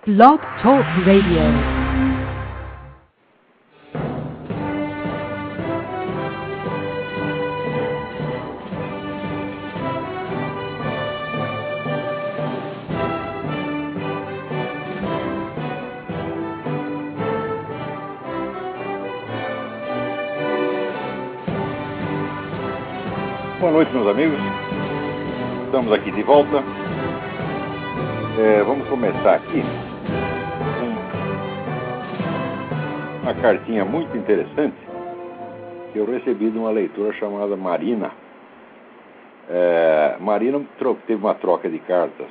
Blog Talk Radio. Boa noite, meus amigos. Estamos aqui de volta. Vamos começar aqui com uma cartinha muito interessante que eu recebi de uma leitora chamada Marina. Marina teve uma troca de cartas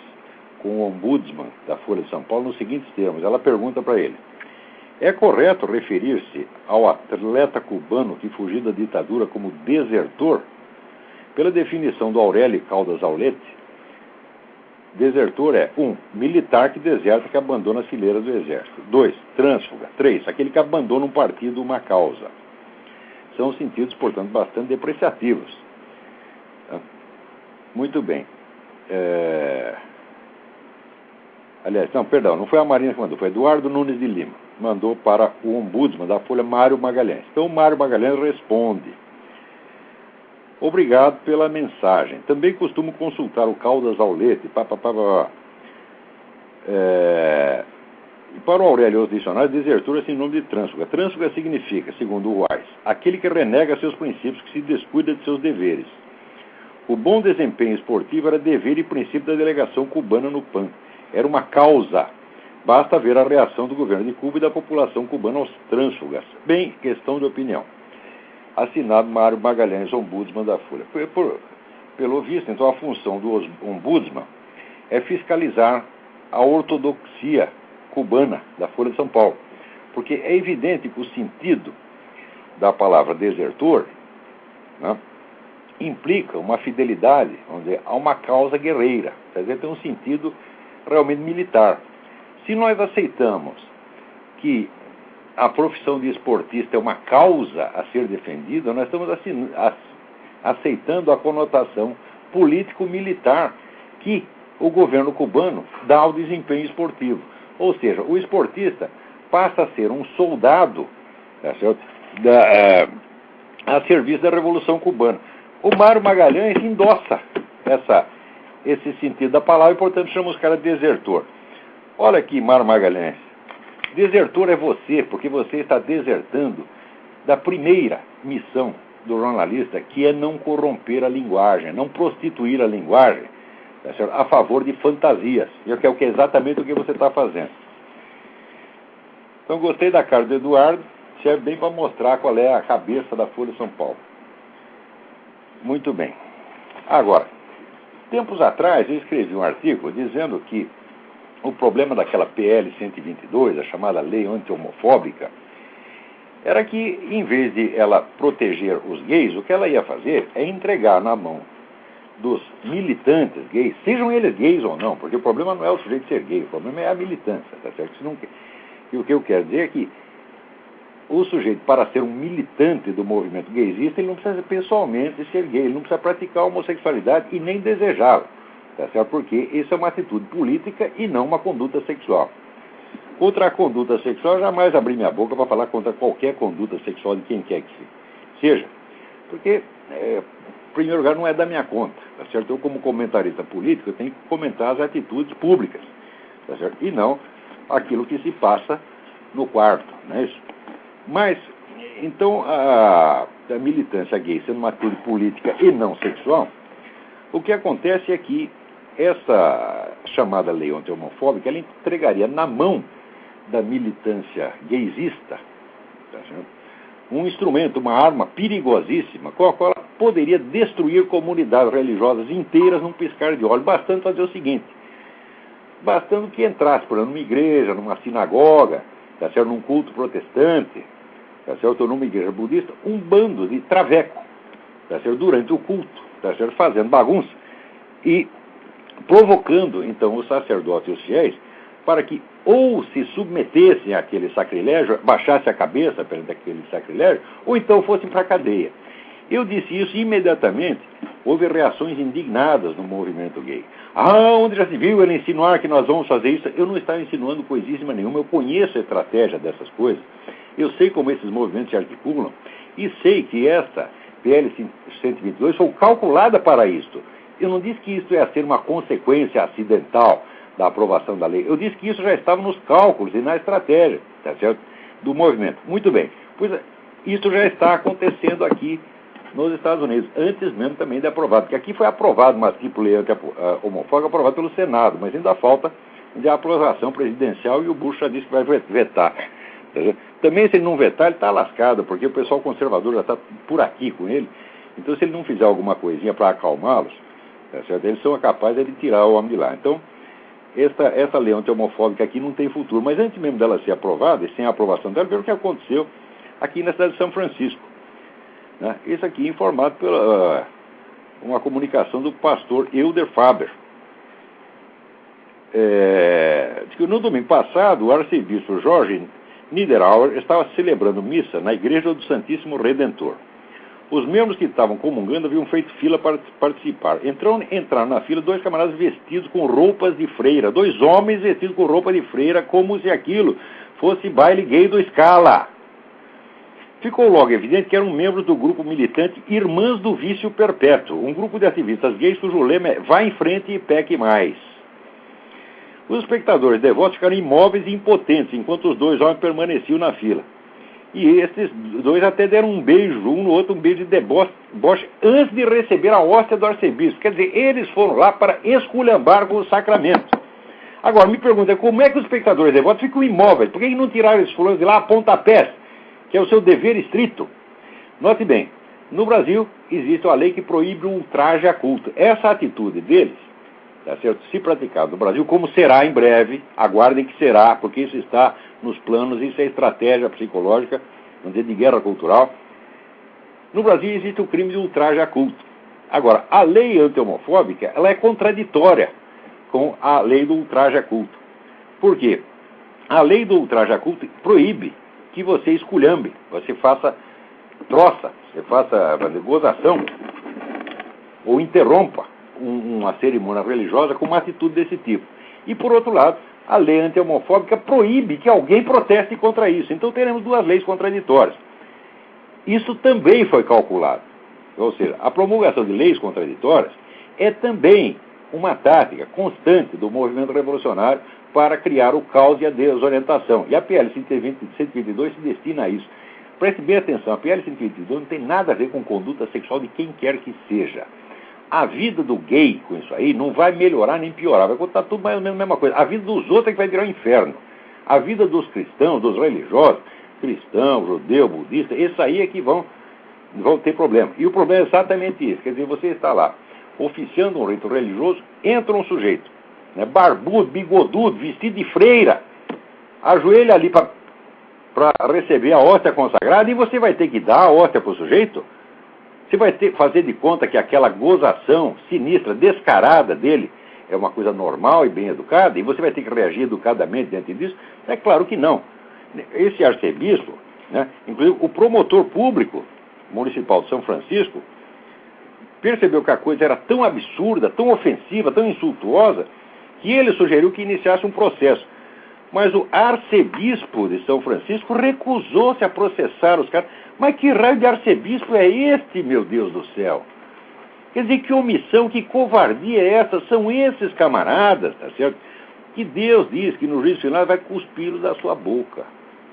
com o ombudsman da Folha de São Paulo nos seguintes termos. Ela pergunta para ele: é correto referir-se ao atleta cubano que fugiu da ditadura como desertor? Pela definição do Aurélio Caldas Aulete, desertor é 1. Militar que deserta, que abandona as fileiras do exército. 2. Trânsfuga. 3. Aquele que abandona um partido, uma causa. São sentidos, portanto, bastante depreciativos. Muito bem. Aliás, não foi a Marina que mandou, foi Eduardo Nunes de Lima. Mandou para o ombudsman da Folha, Mário Magalhães. Então, o Mário Magalhães responde: obrigado pela mensagem. Também costumo consultar o Caldas Aulete. E para o Aurélio, os dicionários, desertor é sinônimo de trânsfuga. Trânsfuga significa, segundo o Weiss, aquele que renega seus princípios, que se descuida de seus deveres. O bom desempenho esportivo era dever e princípio da delegação cubana no PAN. Era uma causa. Basta ver a reação do governo de Cuba e da população cubana aos trânsfugas. Bem, questão de opinião. Assinado Mário Magalhães, ombudsman da Folha. Pelo visto, então, a função do ombudsman é fiscalizar a ortodoxia cubana da Folha de São Paulo. Porque é evidente que o sentido da palavra desertor, né, implica uma fidelidade, vamos dizer, a uma causa guerreira. Quer dizer, tem um sentido realmente militar. Se nós aceitamos que a profissão de esportista é uma causa a ser defendida, nós estamos aceitando a conotação político-militar que o governo cubano dá ao desempenho esportivo. Ou seja, o esportista passa a ser um soldado, tá certo? A serviço da Revolução Cubana. O Mário Magalhães endossa esse sentido da palavra e, portanto, chama os caras de desertor. Olha aqui, Mário Magalhães. Desertor é você, porque você está desertando da primeira missão do jornalista, que é não corromper a linguagem, não prostituir a linguagem, tá certo? A favor de fantasias, que é exatamente o que você está fazendo. Então, gostei da carta do Eduardo, serve bem para mostrar qual é a cabeça da Folha de São Paulo. Muito bem. Agora, tempos atrás eu escrevi um artigo dizendo que o problema daquela PL 122, a chamada lei anti-homofóbica, era que, em vez de ela proteger os gays, o que ela ia fazer é entregar na mão dos militantes gays, sejam eles gays ou não, porque o problema não é o sujeito ser gay, o problema é a militância, tá certo? E o que eu quero dizer é que o sujeito, para ser um militante do movimento gaysista, ele não precisa pessoalmente ser gay, ele não precisa praticar a homossexualidade e nem desejá-la. Tá certo? Porque isso é uma atitude política e não uma conduta sexual. Contra a conduta sexual, eu jamais abri minha boca para falar contra qualquer conduta sexual de quem quer que seja. Porque, em primeiro lugar, não é da minha conta. Tá certo? Eu, como comentarista político, eu tenho que comentar as atitudes públicas. Tá certo? E não aquilo que se passa no quarto. Não é isso? Mas, então, a militância gay sendo uma atitude política e não sexual, o que acontece é que essa chamada lei anti-homofóbica, ela entregaria na mão da militância gaysista, tá certo? Um instrumento, uma arma perigosíssima, com a qual ela poderia destruir comunidades religiosas inteiras num piscar de olhos, bastando fazer o seguinte: bastando que entrasse, por exemplo, numa igreja, numa sinagoga, tá certo? Num culto protestante, tá certo? Ou numa igreja budista, um bando de traveco, tá certo? Durante o culto, tá certo? Fazendo bagunça e provocando, então, os sacerdotes e os fiéis para que ou se submetessem àquele sacrilégio, baixassem a cabeça perante aquele sacrilégio, ou então fossem para a cadeia. Eu disse isso e imediatamente houve reações indignadas no movimento gay. Ah, onde já se viu ele insinuar que nós vamos fazer isso? Eu não estava insinuando coisíssima nenhuma, eu conheço a estratégia dessas coisas, eu sei como esses movimentos se articulam e sei que esta PL 122 foi calculada para isto. Eu não disse que isso ia ser uma consequência acidental da aprovação da lei. Eu disse que isso já estava nos cálculos e na estratégia, tá certo? Do movimento. Muito bem. Pois isso já está acontecendo aqui nos Estados Unidos, antes mesmo também de aprovado. Porque aqui foi aprovado uma tipo lei homofóbica aprovada pelo Senado, mas ainda falta de aprovação presidencial e o Bush já disse que vai vetar. Tá certo? Também, se ele não vetar, ele está lascado, porque o pessoal conservador já está por aqui com ele. Então, se ele não fizer alguma coisinha para acalmá-los, tá certo? Eles são capazes de tirar o homem de lá. Então, essa lei anti-homofóbica aqui não tem futuro. Mas antes mesmo dela ser aprovada, e sem a aprovação dela, veja o que aconteceu aqui na cidade de São Francisco. Né? Isso aqui informado pela uma comunicação do pastor Elder Faber. Diz que no domingo passado, o arcebispo Jorge Niederauer estava celebrando missa na Igreja do Santíssimo Redentor. Os membros que estavam comungando haviam feito fila para participar. Entraram na fila dois camaradas vestidos com roupas de freira, dois homens vestidos com roupa de freira, como se aquilo fosse baile gay do Scala. Ficou logo evidente que eram membros do grupo militante Irmãs do Vício Perpétuo, um grupo de ativistas gays cujo lema é "Vá em frente e peque mais". Os espectadores devotos ficaram imóveis e impotentes, enquanto os dois homens permaneciam na fila. E esses dois até deram um beijo, um no outro, um beijo de deboche, antes de receber a hóstia do arcebispo. Quer dizer, eles foram lá para esculhambar com o sacramento. Agora, me pergunta, como é que os espectadores devotos ficam imóveis? Por que não tiraram esses fulanos de lá a pontapés, que é o seu dever estrito? Note bem, no Brasil existe uma lei que proíbe o ultraje a culto. Essa atitude deles, tá certo? Se praticado no Brasil, como será em breve, aguardem que será, porque isso está nos planos, isso é estratégia psicológica, vamos dizer, de guerra cultural. No Brasil existe o crime de ultraje a culto. Agora, a lei anti-homofóbica, ela é contraditória com a lei do ultraje a culto. Por quê? A lei do ultraje a culto proíbe que você esculhambe, você faça troça, você faça gozação, ou interrompa uma cerimônia religiosa com uma atitude desse tipo. E, por outro lado, a lei anti-homofóbica proíbe que alguém proteste contra isso. Então, teremos duas leis contraditórias. Isso também foi calculado. Ou seja, a promulgação de leis contraditórias é também uma tática constante do movimento revolucionário para criar o caos e a desorientação. E a PL 122 se destina a isso. Preste bem atenção, a PL 122 não tem nada a ver com conduta sexual de quem quer que seja. A vida do gay com isso aí não vai melhorar nem piorar, vai contar tudo mais ou menos a mesma coisa. A vida dos outros é que vai virar um inferno. A vida dos cristãos, dos religiosos, cristão, judeu, budista, esses aí é que vão ter problema. E o problema é exatamente isso, quer dizer, você está lá, oficiando um rito religioso, entra um sujeito, né, barbudo, bigodudo, vestido de freira, ajoelha ali para receber a hóstia consagrada e você vai ter que dar a hóstia para o sujeito. Você vai ter que fazer de conta que aquela gozação sinistra, descarada dele é uma coisa normal e bem educada, e você vai ter que reagir educadamente diante disso? É claro que não. Esse arcebispo, né, inclusive o promotor público municipal de São Francisco, percebeu que a coisa era tão absurda, tão ofensiva, tão insultuosa, que ele sugeriu que iniciasse um processo. Mas o arcebispo de São Francisco recusou-se a processar os caras. Mas que raio de arcebispo é este, meu Deus do céu? Quer dizer, que omissão, que covardia é essa? São esses camaradas, tá certo? Que Deus diz que no juízo final vai cuspi-los da sua boca.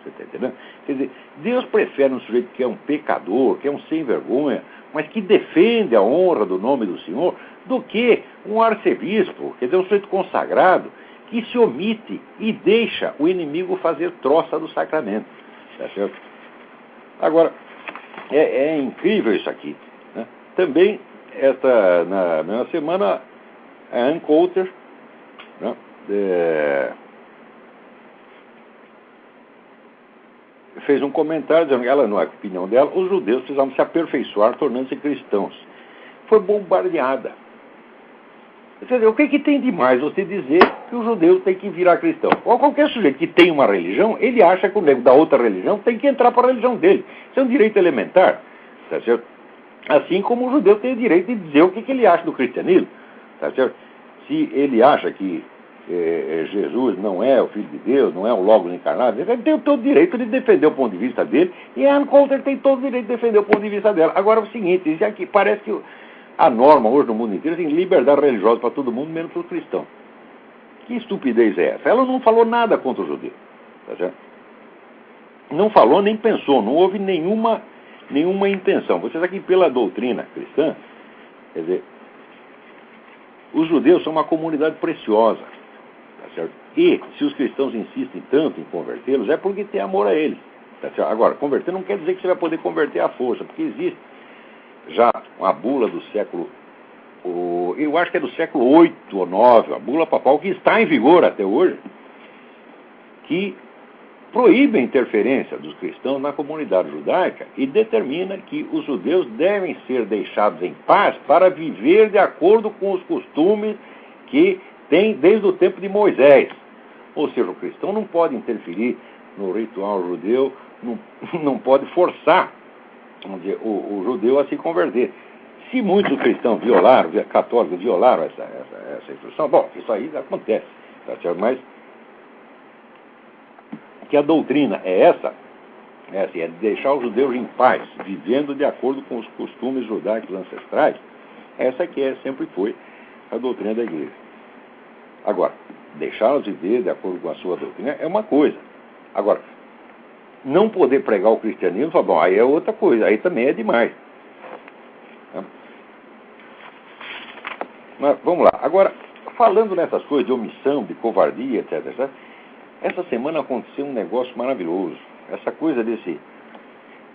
Você está entendendo? Quer dizer, Deus prefere um sujeito que é um pecador, que é um sem vergonha, mas que defende a honra do nome do Senhor, do que um arcebispo, quer dizer, um sujeito consagrado, que se omite e deixa o inimigo fazer troça do sacramento. Tá certo? Agora, é incrível isso aqui. Né? Também, na mesma semana, a Ann Coulter, né, fez um comentário dizendo que ela, não é a opinião dela, os judeus precisavam se aperfeiçoar tornando-se cristãos. Foi bombardeada. Quer dizer, o que tem de mais você dizer que o judeu tem que virar cristão? Ou qualquer sujeito que tem uma religião, ele acha que o nego da outra religião tem que entrar para a religião dele. Isso é um direito elementar, tá certo? Assim como o judeu tem o direito de dizer o que ele acha do cristianismo. Tá certo? Se ele acha que Jesus não é o Filho de Deus, não é o Logos encarnado, ele tem todo o direito de defender o ponto de vista dele, e a Ann Coulter tem todo o direito de defender o ponto de vista dela. Agora, é o seguinte, isso aqui, parece que a norma hoje no mundo inteiro tem liberdade religiosa para todo mundo, menos para os cristãos. Que estupidez é essa? Ela não falou nada contra o judeu. Tá certo? Não falou nem pensou, não houve nenhuma intenção. Vocês aqui, pela doutrina cristã, quer dizer, os judeus são uma comunidade preciosa. Tá certo? E, se os cristãos insistem tanto em convertê-los, é porque tem amor a eles. Tá certo? Agora, converter não quer dizer que você vai poder converter à força, porque existe já uma bula do século, eu acho que é do século 8 ou 9, a bula papal, que está em vigor até hoje, que proíbe a interferência dos cristãos na comunidade judaica e determina que os judeus devem ser deixados em paz para viver de acordo com os costumes que tem desde o tempo de Moisés. Ou seja, o cristão não pode interferir no ritual judeu, não pode forçar, vamos dizer, o judeu a se converter. Se muitos cristãos católicos violaram essa instrução, bom, isso aí acontece, tá certo? Mas que a doutrina é essa, é deixar os judeus em paz, vivendo de acordo com os costumes judaicos ancestrais, essa que sempre foi a doutrina da igreja. Agora, deixá-los viver de acordo com a sua doutrina é uma coisa. Agora, não poder pregar o cristianismo, bom, aí é outra coisa, aí também é demais. Mas, vamos lá. Agora, falando nessas coisas de omissão, de covardia, etc., essa semana aconteceu um negócio maravilhoso. Essa coisa desse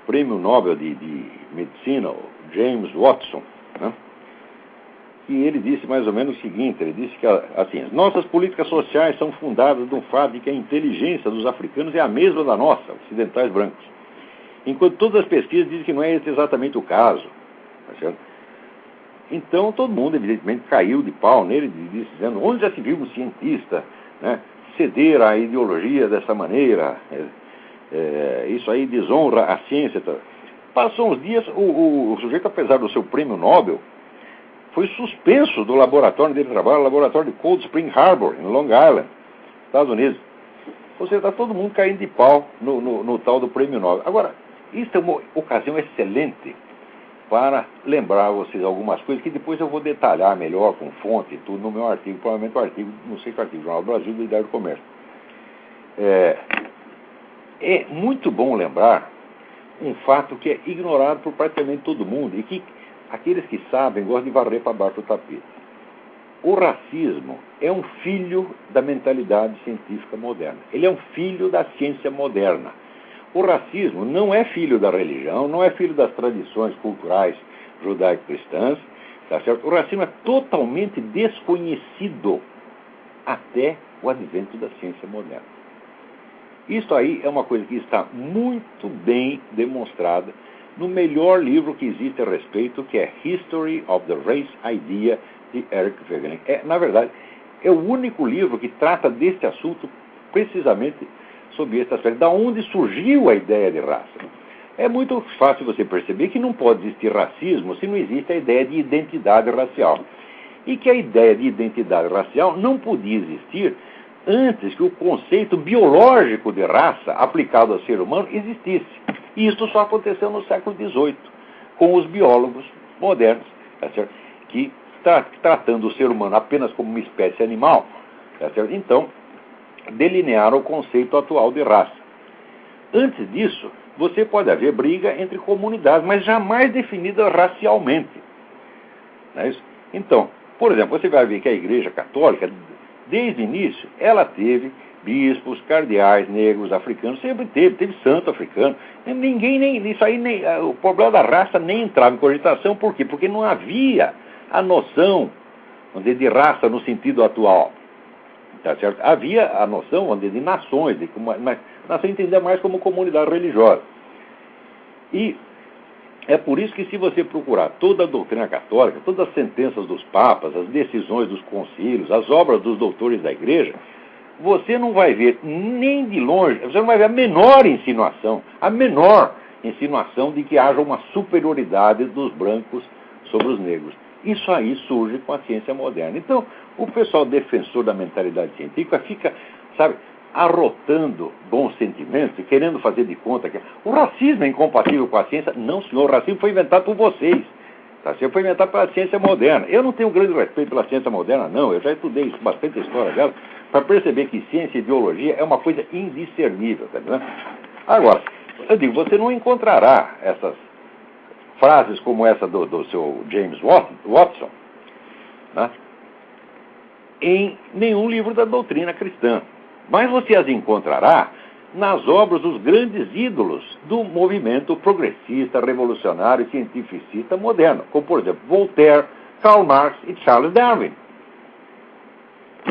prêmio Nobel de Medicina, o James Watson, né? E ele disse mais ou menos o seguinte, ele disse que, assim, as nossas políticas sociais são fundadas no fato de que a inteligência dos africanos é a mesma da nossa, ocidentais brancos. Enquanto todas as pesquisas dizem que não é esse exatamente o caso. Tá certo? Então, todo mundo, evidentemente, caiu de pau nele, dizendo, onde já se viu um cientista, né, ceder à ideologia dessa maneira? Isso aí desonra a ciência. Passou uns dias, o sujeito, apesar do seu prêmio Nobel, foi suspenso do laboratório onde ele trabalha, o laboratório de Cold Spring Harbor, em Long Island, Estados Unidos. Ou seja, está todo mundo caindo de pau no tal do prêmio Nobel. Agora, isso é uma ocasião excelente para lembrar a vocês algumas coisas que depois eu vou detalhar melhor com fonte e tudo no meu artigo, provavelmente o artigo, não sei que artigo, Jornal do Brasil, do Diário do Comércio. É muito bom lembrar um fato que é ignorado por praticamente todo mundo e que aqueles que sabem gostam de varrer para baixo do tapete. O racismo é um filho da mentalidade científica moderna. Ele é um filho da ciência moderna. O racismo não é filho da religião, não é filho das tradições culturais judaico-cristãs, tá certo? O racismo é totalmente desconhecido até o advento da ciência moderna. Isso aí é uma coisa que está muito bem demonstrada no melhor livro que existe a respeito, que é History of the Race Idea, de Eric Wegener. Na verdade, é o único livro que trata deste assunto precisamente sob esse aspecto, da onde surgiu a ideia de raça. É muito fácil você perceber que não pode existir racismo se não existe a ideia de identidade racial. E que a ideia de identidade racial não podia existir antes que o conceito biológico de raça aplicado ao ser humano existisse. E isso só aconteceu no século XVIII, com os biólogos modernos, tá certo? Que, tratando o ser humano apenas como uma espécie animal, tá certo? Então, delinearam o conceito atual de raça. Antes disso, você pode haver briga entre comunidades, mas jamais definida racialmente. Não é isso? Então, por exemplo, você vai ver que a Igreja Católica, desde o início, ela teve bispos, cardeais, negros, africanos, sempre teve santo africano. O problema da raça nem entrava em cogitação, por quê? Porque não havia a noção, vamos dizer, de raça no sentido atual. Tá certo? Havia a noção, vamos dizer, de nações, mas nação entender mais como comunidade religiosa. E é por isso que, se você procurar toda a doutrina católica, todas as sentenças dos papas, as decisões dos concílios, as obras dos doutores da igreja, você não vai ver nem de longe, você não vai ver a menor insinuação, a menor insinuação de que haja uma superioridade dos brancos sobre os negros. Isso aí surge com a ciência moderna. Então, o pessoal defensor da mentalidade científica fica, sabe, arrotando bons sentimentos e querendo fazer de conta que o racismo é incompatível com a ciência. Não, senhor, o racismo foi inventado por vocês. Tá? Foi inventado pela ciência moderna. Eu não tenho grande respeito pela ciência moderna, não. Eu já estudei bastante a história dela para perceber que ciência e ideologia é uma coisa indiscernível. Tá vendo? Agora, eu digo, você não encontrará essas frases como essa do seu James Watson, né, em nenhum livro da doutrina cristã. Mas você as encontrará nas obras dos grandes ídolos do movimento progressista, revolucionário e cientificista moderno, como, por exemplo, Voltaire, Karl Marx e Charles Darwin.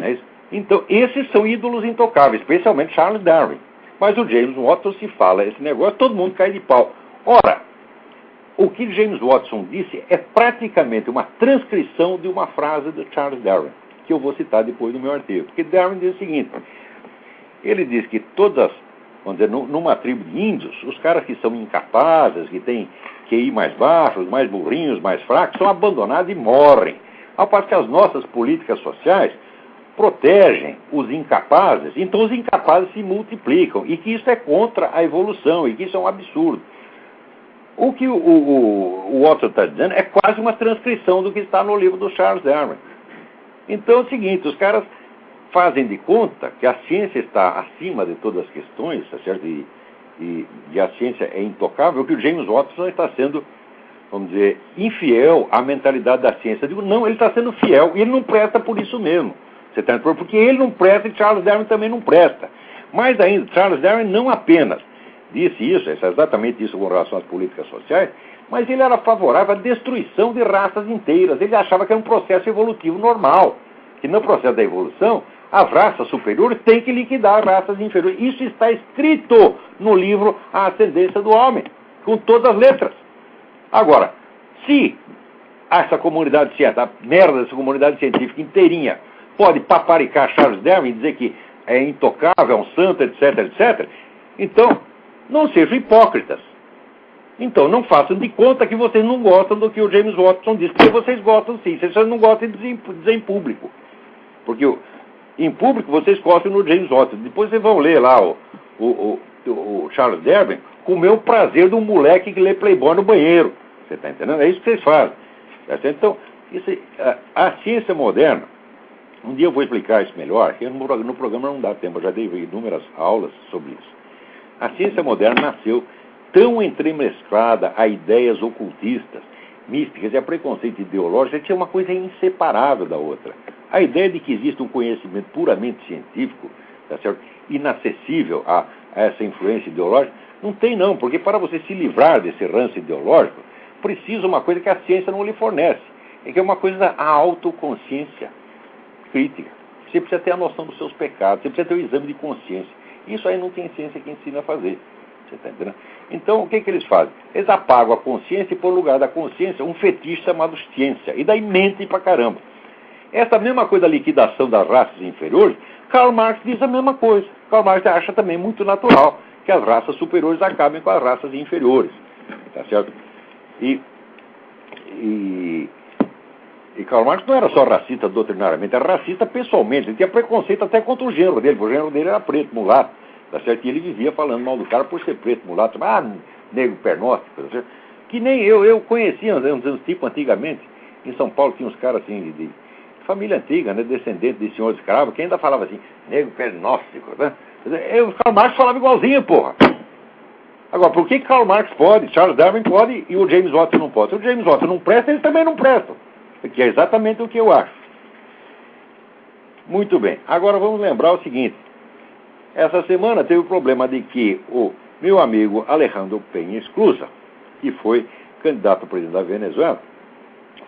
É isso? Então, esses são ídolos intocáveis, especialmente Charles Darwin. Mas o James Watson, se fala esse negócio, todo mundo cai de pau. Ora, o que James Watson disse é praticamente uma transcrição de uma frase de Charles Darwin, que eu vou citar depois no meu artigo. Porque Darwin diz o seguinte: ele diz que todas, vamos dizer, numa tribo de índios, os caras que são incapazes, que têm QI mais baixos, mais burrinhos, mais fracos, são abandonados e morrem. Ao passo que as nossas políticas sociais protegem os incapazes, então os incapazes se multiplicam, e que isso é contra a evolução, e que isso é um absurdo. O que o Watson está dizendo é quase uma transcrição do que está no livro do Charles Darwin. Então é o seguinte, os caras fazem de conta que a ciência está acima de todas as questões, tá certo? E a ciência é intocável, que o James Watson está sendo, vamos dizer, infiel à mentalidade da ciência. Eu digo, não, ele está sendo fiel, e ele não presta por isso mesmo. Você tá entendendo? Porque ele não presta e Charles Darwin também não presta. Mais ainda, Charles Darwin não apenas disse isso, é exatamente isso com relação às políticas sociais, mas ele era favorável à destruição de raças inteiras. Ele achava que era um processo evolutivo normal, que no processo da evolução, as raças superiores têm que liquidar as raças inferiores. Isso está escrito no livro A Ascendência do Homem, com todas as letras. Agora, se essa comunidade científica, a merda dessa comunidade científica inteirinha, pode paparicar Charles Darwin, dizer que é intocável, é um santo, etc, etc, então, não sejam hipócritas. Então, não façam de conta que vocês não gostam do que o James Watson disse, porque vocês gostam sim, vocês só não gostam de dizer em público. Porque em público vocês gostam no James Watson. Depois vocês vão ler lá o Charles Darwin com o meu prazer de um moleque que lê Playboy no banheiro. Você está entendendo? É isso que vocês fazem. Então, a ciência moderna, um dia eu vou explicar isso melhor, que no programa não dá tempo, eu já dei inúmeras aulas sobre isso. A ciência moderna nasceu tão entremesclada a ideias ocultistas, místicas e a preconceito ideológico, que tinha uma coisa inseparável da outra. A ideia de que existe um conhecimento puramente científico, tá certo, inacessível a essa influência ideológica, não tem não, porque para você se livrar desse ranço ideológico, precisa uma coisa que a ciência não lhe fornece, é que é uma coisa da autoconsciência crítica. Você precisa ter a noção dos seus pecados, você precisa ter o exame de consciência. Isso aí não tem ciência que ensina a fazer. Você está entendendo? Então, o que eles fazem? Eles apagam a consciência e, por lugar da consciência, um fetiche chamado ciência. E daí mentem pra caramba. Essa mesma coisa da liquidação das raças inferiores, Karl Marx diz a mesma coisa. Karl Marx acha também muito natural que as raças superiores acabem com as raças inferiores. Tá certo? E Karl Marx não era só racista doutrinariamente, era racista pessoalmente. Ele tinha preconceito até contra o genro dele, porque o genro dele era preto, mulato. Tá certo? E ele vivia falando mal do cara por ser preto, mulato. Negro pernóstico. Tá certo? Que nem eu conhecia uns tipos antigamente. Em São Paulo tinha uns caras assim, de família antiga, né, descendente de senhor escravo, que ainda falava assim, negro pernóstico. Né? O Karl Marx falava igualzinho, porra. Agora, por que Karl Marx pode, Charles Darwin pode e o James Watson não pode? Se o James Watson não presta, eles também não prestam. Que é exatamente o que eu acho. Muito bem. Agora vamos lembrar o seguinte. Essa semana teve o problema de que o meu amigo Alejandro Peña Esclusa, que foi candidato a presidente da Venezuela,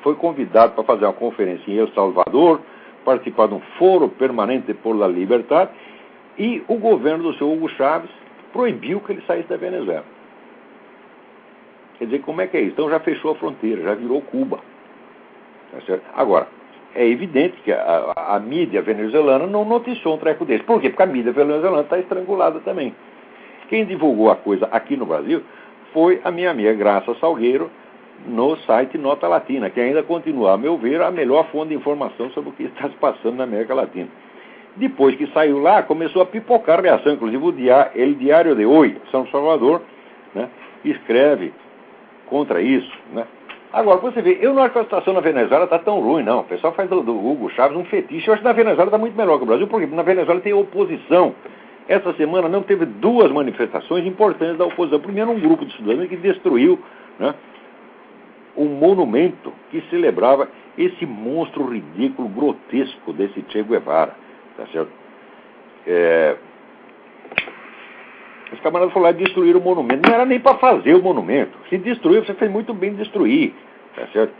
foi convidado para fazer uma conferência em El Salvador, participar de um foro permanente por la libertad, e o governo do senhor Hugo Chávez proibiu que ele saísse da Venezuela. Quer dizer, como é que é isso? Então já fechou a fronteira, já virou Cuba. Tá certo? Agora, é evidente que a mídia venezuelana não noticiou um treco desse. Por quê? Porque a mídia venezuelana está estrangulada também. Quem divulgou a coisa aqui no Brasil foi a minha amiga Graça Salgueiro no site Nota Latina, que ainda continua, a meu ver, a melhor fonte de informação sobre o que está se passando na América Latina. Depois que saiu lá, começou a pipocar a reação, inclusive o Diário de Hoy, São Salvador, né, escreve contra isso, né. Agora, você vê, eu não acho que a situação na Venezuela está tão ruim, não. O pessoal faz do Hugo Chávez um fetiche. Eu acho que na Venezuela está muito melhor que o Brasil, porque na Venezuela tem oposição. Essa semana não teve duas manifestações importantes da oposição. Primeiro, um grupo de estudantes que destruiu, né, um monumento que celebrava esse monstro ridículo, grotesco desse Che Guevara. Tá certo? Os camaradas foram lá destruir o monumento. Não era nem para fazer o monumento. Se destruiu, você fez muito bem em destruir. Tá certo?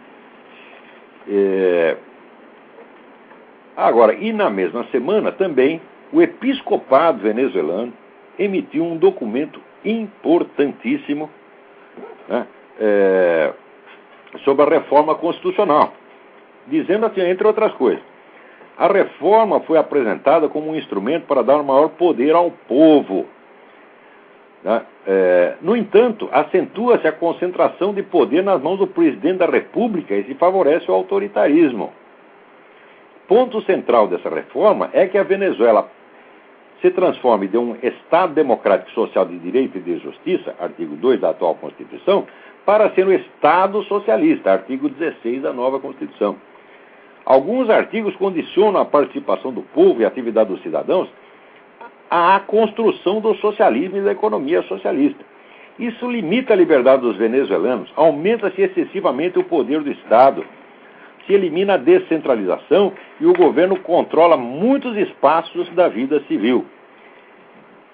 Agora, e na mesma semana também, o episcopado venezuelano emitiu um documento importantíssimo, né, sobre a reforma constitucional, dizendo assim, entre outras coisas, a reforma foi apresentada como um instrumento para dar maior poder ao povo. Né? No entanto, acentua-se a concentração de poder nas mãos do presidente da República e se favorece o autoritarismo. Ponto central dessa reforma é que a Venezuela se transforme de um Estado democrático social de direito e de justiça, artigo 2 da atual Constituição, para ser um Estado socialista, artigo 16 da nova Constituição. Alguns artigos condicionam a participação do povo e a atividade dos cidadãos à construção do socialismo e da economia socialista. Isso limita a liberdade dos venezuelanos, aumenta-se excessivamente o poder do Estado, se elimina a descentralização e o governo controla muitos espaços da vida civil.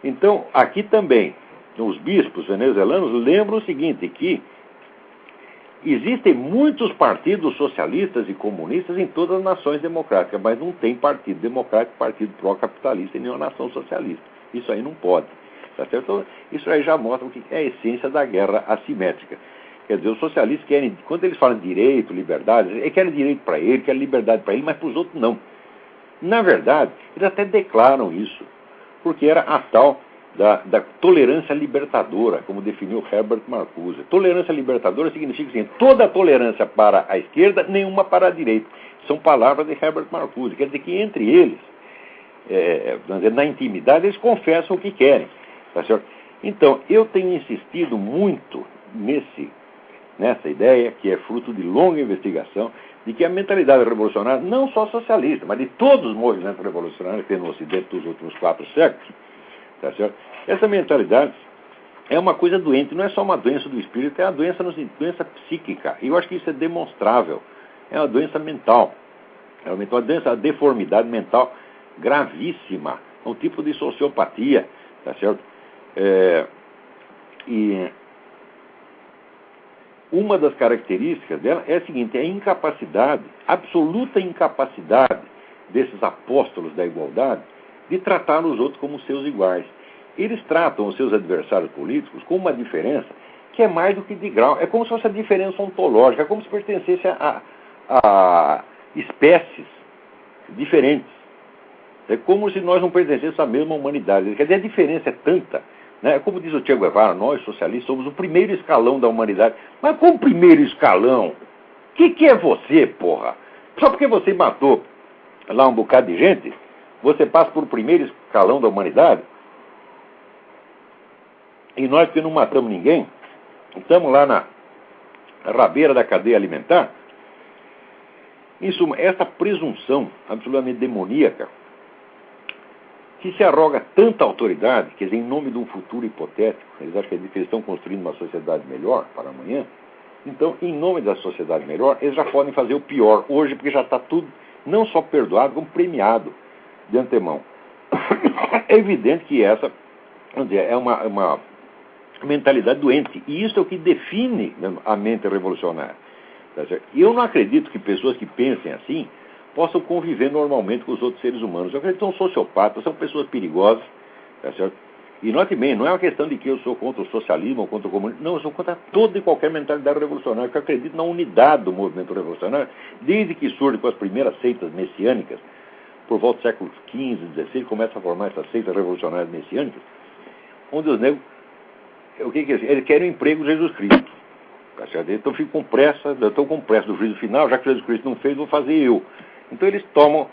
Então, aqui também, os bispos venezuelanos lembram o seguinte, que existem muitos partidos socialistas e comunistas em todas as nações democráticas, mas não tem partido democrático, partido pró-capitalista em nenhuma nação socialista. Isso aí não pode. Tá certo? Então, isso aí já mostra o que é a essência da guerra assimétrica. Quer dizer, os socialistas querem, quando eles falam direito, liberdade, eles querem direito para ele, querem liberdade para ele, mas para os outros não. Na verdade, eles até declaram isso, porque era a tal da tolerância libertadora, como definiu Herbert Marcuse. Tolerância libertadora significa assim, toda tolerância para a esquerda, nenhuma para a direita. São palavras de Herbert Marcuse. Quer dizer que entre eles, na intimidade, eles confessam o que querem. Tá certo? Então, eu tenho insistido muito nessa ideia, que é fruto de longa investigação, de que a mentalidade revolucionária, não só socialista, mas de todos os movimentos revolucionários que tem no Ocidente dos últimos 4 séculos, tá certo? Essa mentalidade é uma coisa doente, não é só uma doença do espírito, é uma doença psíquica. E eu acho que isso é demonstrável. É uma doença mental. É uma doença, a deformidade mental gravíssima. É um tipo de sociopatia, tá certo? E uma das características dela é a seguinte, é a incapacidade, absoluta incapacidade desses apóstolos da igualdade de tratar os outros como seus iguais. Eles tratam os seus adversários políticos com uma diferença que é mais do que de grau. É como se fosse a diferença ontológica, é como se pertencesse a espécies diferentes. É como se nós não pertencêssemos à mesma humanidade. Quer dizer, a diferença é tanta, né? Como diz o Che Guevara, nós, socialistas, somos o primeiro escalão da humanidade. Mas como primeiro escalão? O que é você, porra? Só porque você matou lá um bocado de gente, você passa por primeiro escalão da humanidade? E nós que não matamos ninguém, estamos lá na rabeira da cadeia alimentar. Em suma, essa presunção absolutamente demoníaca, que se arroga tanta autoridade, quer dizer, em nome de um futuro hipotético, eles acham que eles estão construindo uma sociedade melhor para amanhã, então, em nome da sociedade melhor, eles já podem fazer o pior hoje, porque já está tudo, não só perdoado, como premiado de antemão. É evidente que essa, vamos dizer, é uma mentalidade doente, e isso é o que define a mente revolucionária. Tá certo? E eu não acredito que pessoas que pensem assim possam conviver normalmente com os outros seres humanos. Eu acredito que são sociopatas, são pessoas perigosas, tá certo? E note bem, não é uma questão de que eu sou contra o socialismo ou contra o comunismo, não, eu sou contra toda e qualquer mentalidade revolucionária, porque eu acredito na unidade do movimento revolucionário, desde que surge com as primeiras seitas messiânicas, por volta do século XV, XVI, começa a formar essas seitas revolucionárias messiânicas, onde os negros o que é isso? Eles querem o emprego de Jesus Cristo. Tá certo? Então eu fico com pressa, eu estou com pressa do juízo final, já que Jesus Cristo não fez, vou fazer eu. Então eles tomam,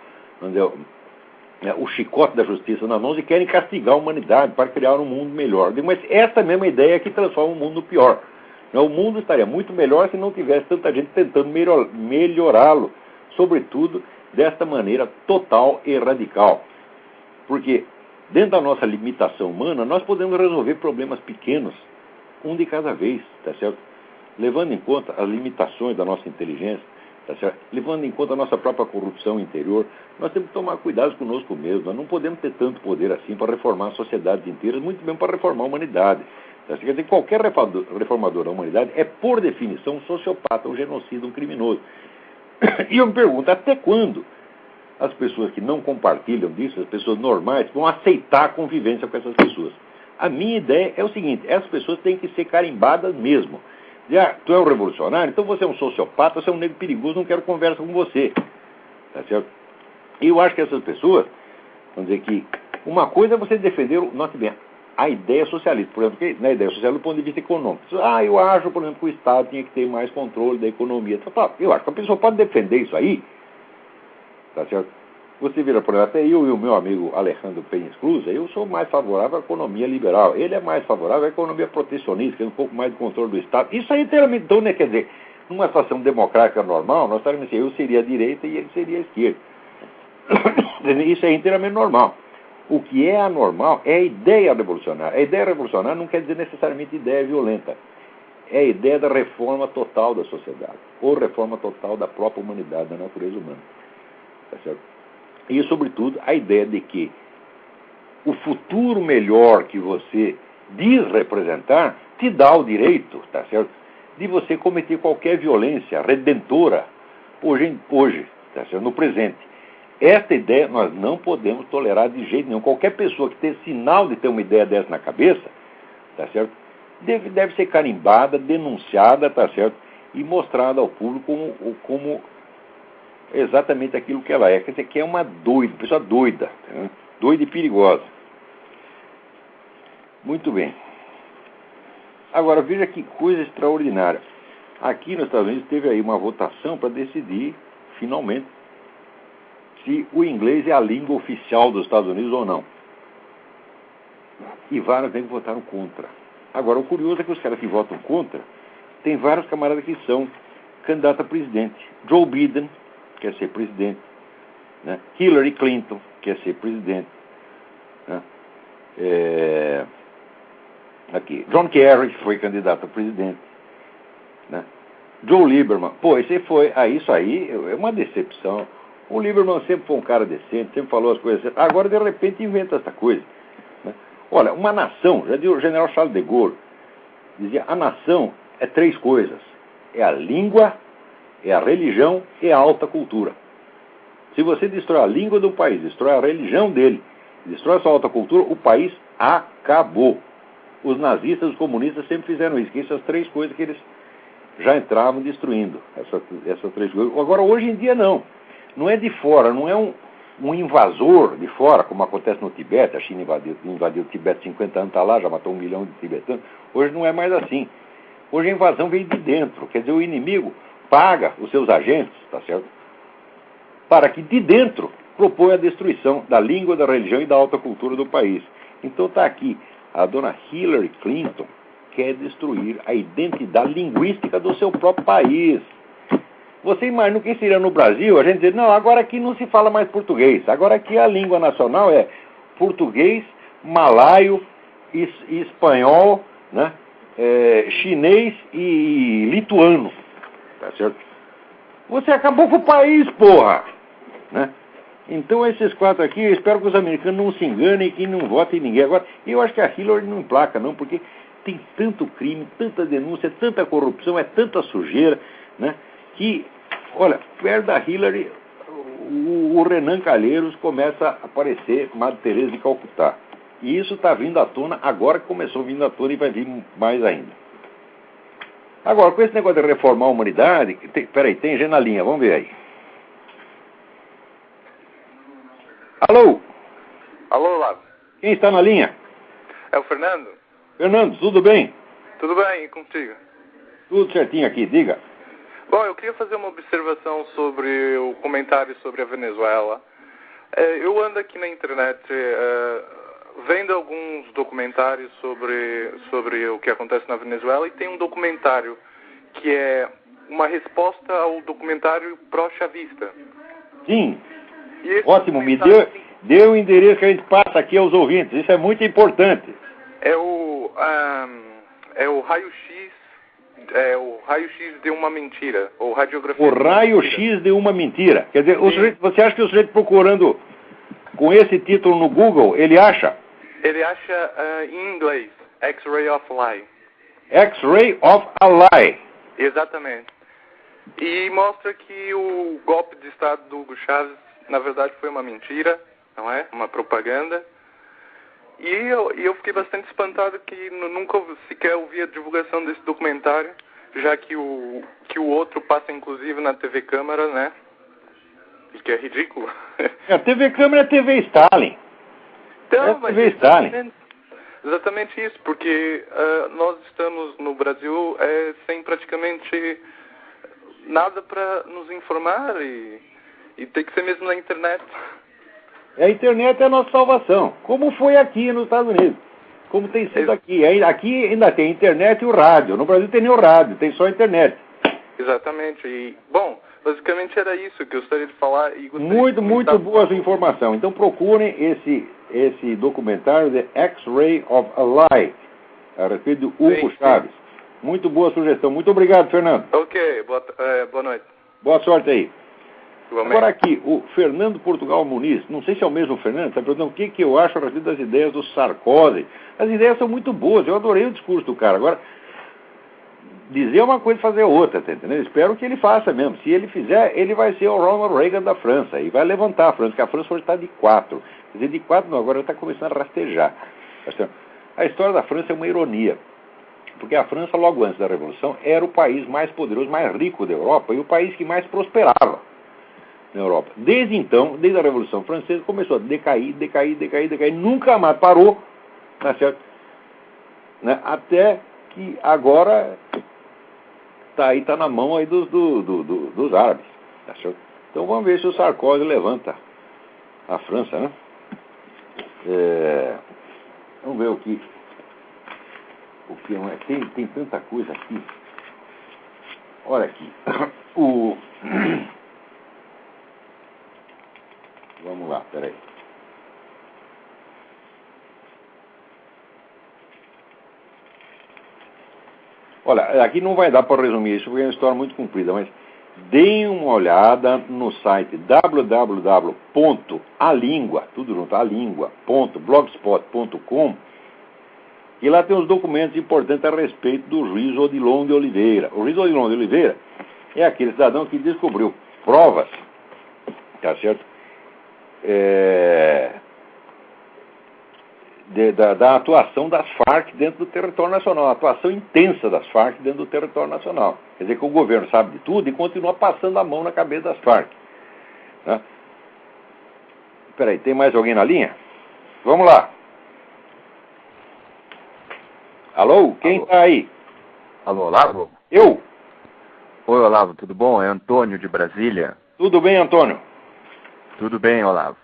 o chicote da justiça nas mãos e querem castigar a humanidade para criar um mundo melhor. Mas essa mesma ideia é que transforma o mundo no pior. O mundo estaria muito melhor se não tivesse tanta gente tentando melhorá-lo, sobretudo desta maneira total e radical. Porque dentro da nossa limitação humana, nós podemos resolver problemas pequenos, um de cada vez, tá certo? Levando em conta as limitações da nossa inteligência, tá certo? Levando em conta a nossa própria corrupção interior, nós temos que tomar cuidado conosco mesmo. Nós não podemos ter tanto poder assim para reformar sociedades inteiras, muito bem para reformar a humanidade. Tá certo? Quer dizer, qualquer reformador da humanidade é, por definição, um sociopata, um genocida, um criminoso. E eu me pergunto, até quando as pessoas que não compartilham disso, as pessoas normais, vão aceitar a convivência com essas pessoas? A minha ideia é o seguinte: essas pessoas têm que ser carimbadas mesmo. Tu é um revolucionário, então você é um sociopata, você é um negro perigoso, não quero conversa com você. Tá certo? E eu acho que essas pessoas, vamos dizer que uma coisa é você defender, note bem, a ideia socialista, por exemplo, que na ideia socialista do ponto de vista econômico. Eu acho, por exemplo, que o Estado tinha que ter mais controle da economia. Eu acho que a pessoa pode defender isso aí, tá certo? Você vira, por exemplo, até eu e o meu amigo Alejandro Penha Cruz, eu sou mais favorável à economia liberal. Ele é mais favorável à economia protecionista, que é um pouco mais de controle do Estado. Isso aí inteiramente, então, né, quer dizer, numa situação democrática normal, nós estaríamos assim, eu seria a direita e ele seria a esquerda. Isso é inteiramente normal. O que é anormal é a ideia revolucionária. A ideia revolucionária não quer dizer necessariamente ideia violenta. É a ideia da reforma total da sociedade, ou reforma total da própria humanidade, da natureza humana. Tá certo? E, sobretudo, a ideia de que o futuro melhor que você diz representar te dá o direito, tá certo, de você cometer qualquer violência redentora hoje, tá certo, no presente. Esta ideia nós não podemos tolerar de jeito nenhum. Qualquer pessoa que tenha sinal de ter uma ideia dessa na cabeça, tá certo, deve ser carimbada, denunciada, tá certo, e mostrada ao público como exatamente aquilo que ela é. Quer dizer, que é uma doida, pessoa doida, né? Doida e perigosa. Muito bem. Agora, veja que coisa extraordinária. Aqui nos Estados Unidos teve aí uma votação para decidir, finalmente, se o inglês é a língua oficial dos Estados Unidos ou não. E vários deles votaram contra. Agora, o curioso é que os caras que votam contra, tem vários camaradas que são candidatos a presidente. Joe Biden quer ser presidente, né? Hillary Clinton quer ser presidente, né? Aqui, John Kerry foi candidato a presidente, né? Joe Lieberman, isso aí é uma decepção. O Lieberman sempre foi um cara decente, sempre falou as coisas certas. Agora, de repente, inventa essa coisa, né? Olha, uma nação, já dizia o general Charles de Gaulle, dizia, a nação é três coisas: é a língua, é a religião e a alta cultura. Se você destrói a língua do país, destrói a religião dele, destrói a sua alta cultura, o país acabou. Os nazistas, os comunistas sempre fizeram isso, que essas três coisas que eles já entravam destruindo, essas três coisas. Agora, hoje em dia, não. Não é de fora, não é um invasor de fora, como acontece no Tibete. A China invadiu o Tibete 50 anos, está lá, já matou 1 milhão de tibetanos. Hoje não é mais assim. Hoje a invasão veio de dentro. Quer dizer, o inimigo paga os seus agentes, tá certo, para que de dentro proponha a destruição da língua, da religião e da alta cultura do país. Então está aqui, a dona Hillary Clinton quer destruir a identidade linguística do seu próprio país. Você imagina o que seria no Brasil a gente dizer, não, agora aqui não se fala mais português, agora aqui a língua nacional é português, malaio, espanhol, né, chinês e lituano, tá certo? Você acabou com o país, porra! Né? Então esses quatro aqui, eu espero que os americanos não se enganem e que não votem em ninguém. Agora, eu acho que a Hillary não emplaca, não, porque tem tanto crime, tanta denúncia, tanta corrupção, é tanta sujeira, né, que, olha, perto da Hillary, o Renan Calheiros começa a aparecer Madre Teresa de Calcutá. E isso está vindo à tona, agora que começou vindo à tona e vai vir mais ainda. Agora, com esse negócio de reformar a humanidade, tem gente na linha, vamos ver aí. Alô? Alô, Lago. Quem está na linha? É o Fernando? Fernando, tudo bem? Tudo bem, e contigo? Tudo certinho aqui, diga. Bom, eu queria fazer uma observação sobre o comentário sobre a Venezuela. Eu ando aqui na internet vendo alguns documentários sobre o que acontece na Venezuela, e tem um documentário que é uma resposta ao documentário pró-chavista. Sim. Ótimo, me dê o endereço que a gente passa aqui aos ouvintes. Isso é muito importante. É o raio-x. O raio-x de uma mentira, ou radiografia. O raio-x de uma mentira. Quer dizer, você acha que o sujeito procurando com esse título no Google, ele acha? Ele acha em inglês, X-ray of lie. X-ray of a lie. Exatamente. E mostra que o golpe de Estado do Hugo Chávez, na verdade, foi uma mentira, não é? Uma propaganda. E eu fiquei bastante espantado que nunca sequer ouvi a divulgação desse documentário, já que o outro passa inclusive na TV Câmara, né? E que é ridículo. A TV Câmara é TV Stalin. Então, mas exatamente isso, porque nós estamos no Brasil sem praticamente nada para nos informar e tem que ser mesmo na internet. A internet é a nossa salvação, como foi aqui nos Estados Unidos, como tem sido aqui. Aqui ainda tem internet e o rádio. No Brasil tem nem o rádio, tem só a internet. Exatamente. E, bom, basicamente era isso que eu gostaria de falar. E muito boa a sua informação. Então procurem esse documentário de X-ray of a Lie, a respeito do Hugo Chávez. Muito boa sugestão. Muito obrigado, Fernando. Ok, boa noite. Boa sorte aí. Igualmente. Agora aqui, o Fernando Portugal Muniz, não sei se é o mesmo Fernando, está perguntando o que eu acho a respeito das ideias do Sarkozy. As ideias são muito boas, eu adorei o discurso do cara. Agora, dizer uma coisa e fazer outra, tá entendendo? Espero que ele faça mesmo. Se ele fizer, ele vai ser o Ronald Reagan da França e vai levantar a França, porque a França hoje está de 4. Quer dizer, de 4 não, agora está começando a rastejar. A história da França é uma ironia, porque a França, logo antes da Revolução, era o país mais poderoso, mais rico da Europa e o país que mais prosperava na Europa. Desde então, desde a Revolução Francesa, começou a decair, nunca mais parou, tá certo? Né? Até que agora tá na mão aí dos árabes, tá certo? Então vamos ver se o Sarkozy levanta a França, né? Vamos ver o que não é. Tem tanta coisa aqui. Olha aqui. Vamos lá, peraí. Olha, aqui não vai dar para resumir isso, porque é uma história muito comprida, mas deem uma olhada no site www.alingua.blogspot.com, e lá tem os documentos importantes a respeito do juiz Odilon de Oliveira. O juiz Odilon de Oliveira é aquele cidadão que descobriu provas, tá certo? Da atuação das Farc dentro do território nacional, a atuação intensa das Farc dentro do território nacional. Quer dizer que o governo sabe de tudo e continua passando a mão na cabeça das Farc. Né? Peraí, tem mais alguém na linha? Vamos lá. Alô? Quem está aí? Alô, Olavo? Eu? Oi, Olavo, tudo bom? É Antônio de Brasília. Tudo bem, Antônio? Tudo bem, Olavo.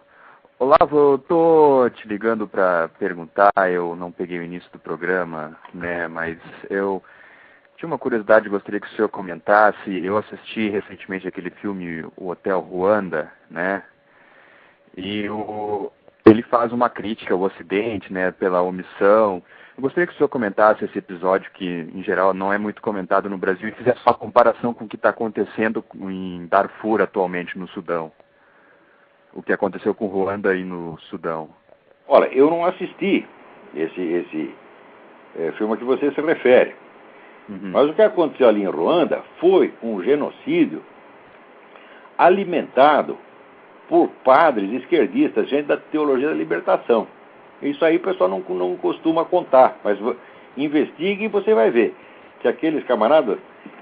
Olavo, eu tô te ligando para perguntar, eu não peguei o início do programa, né, mas eu tinha uma curiosidade, gostaria que o senhor comentasse. Eu assisti recentemente aquele filme, O Hotel Ruanda, né, e ele faz uma crítica ao Ocidente, né, pela omissão. Eu gostaria que o senhor comentasse esse episódio, que em geral não é muito comentado no Brasil, e fizesse uma comparação com o que está acontecendo em Darfur atualmente no Sudão. O que aconteceu com Ruanda e no Sudão. Olha, eu não assisti esse filme a que você se refere. Uhum. Mas o que aconteceu ali em Ruanda foi um genocídio alimentado por padres esquerdistas, gente da teologia da libertação. Isso aí o pessoal não costuma contar, mas investigue e você vai ver que aqueles camaradas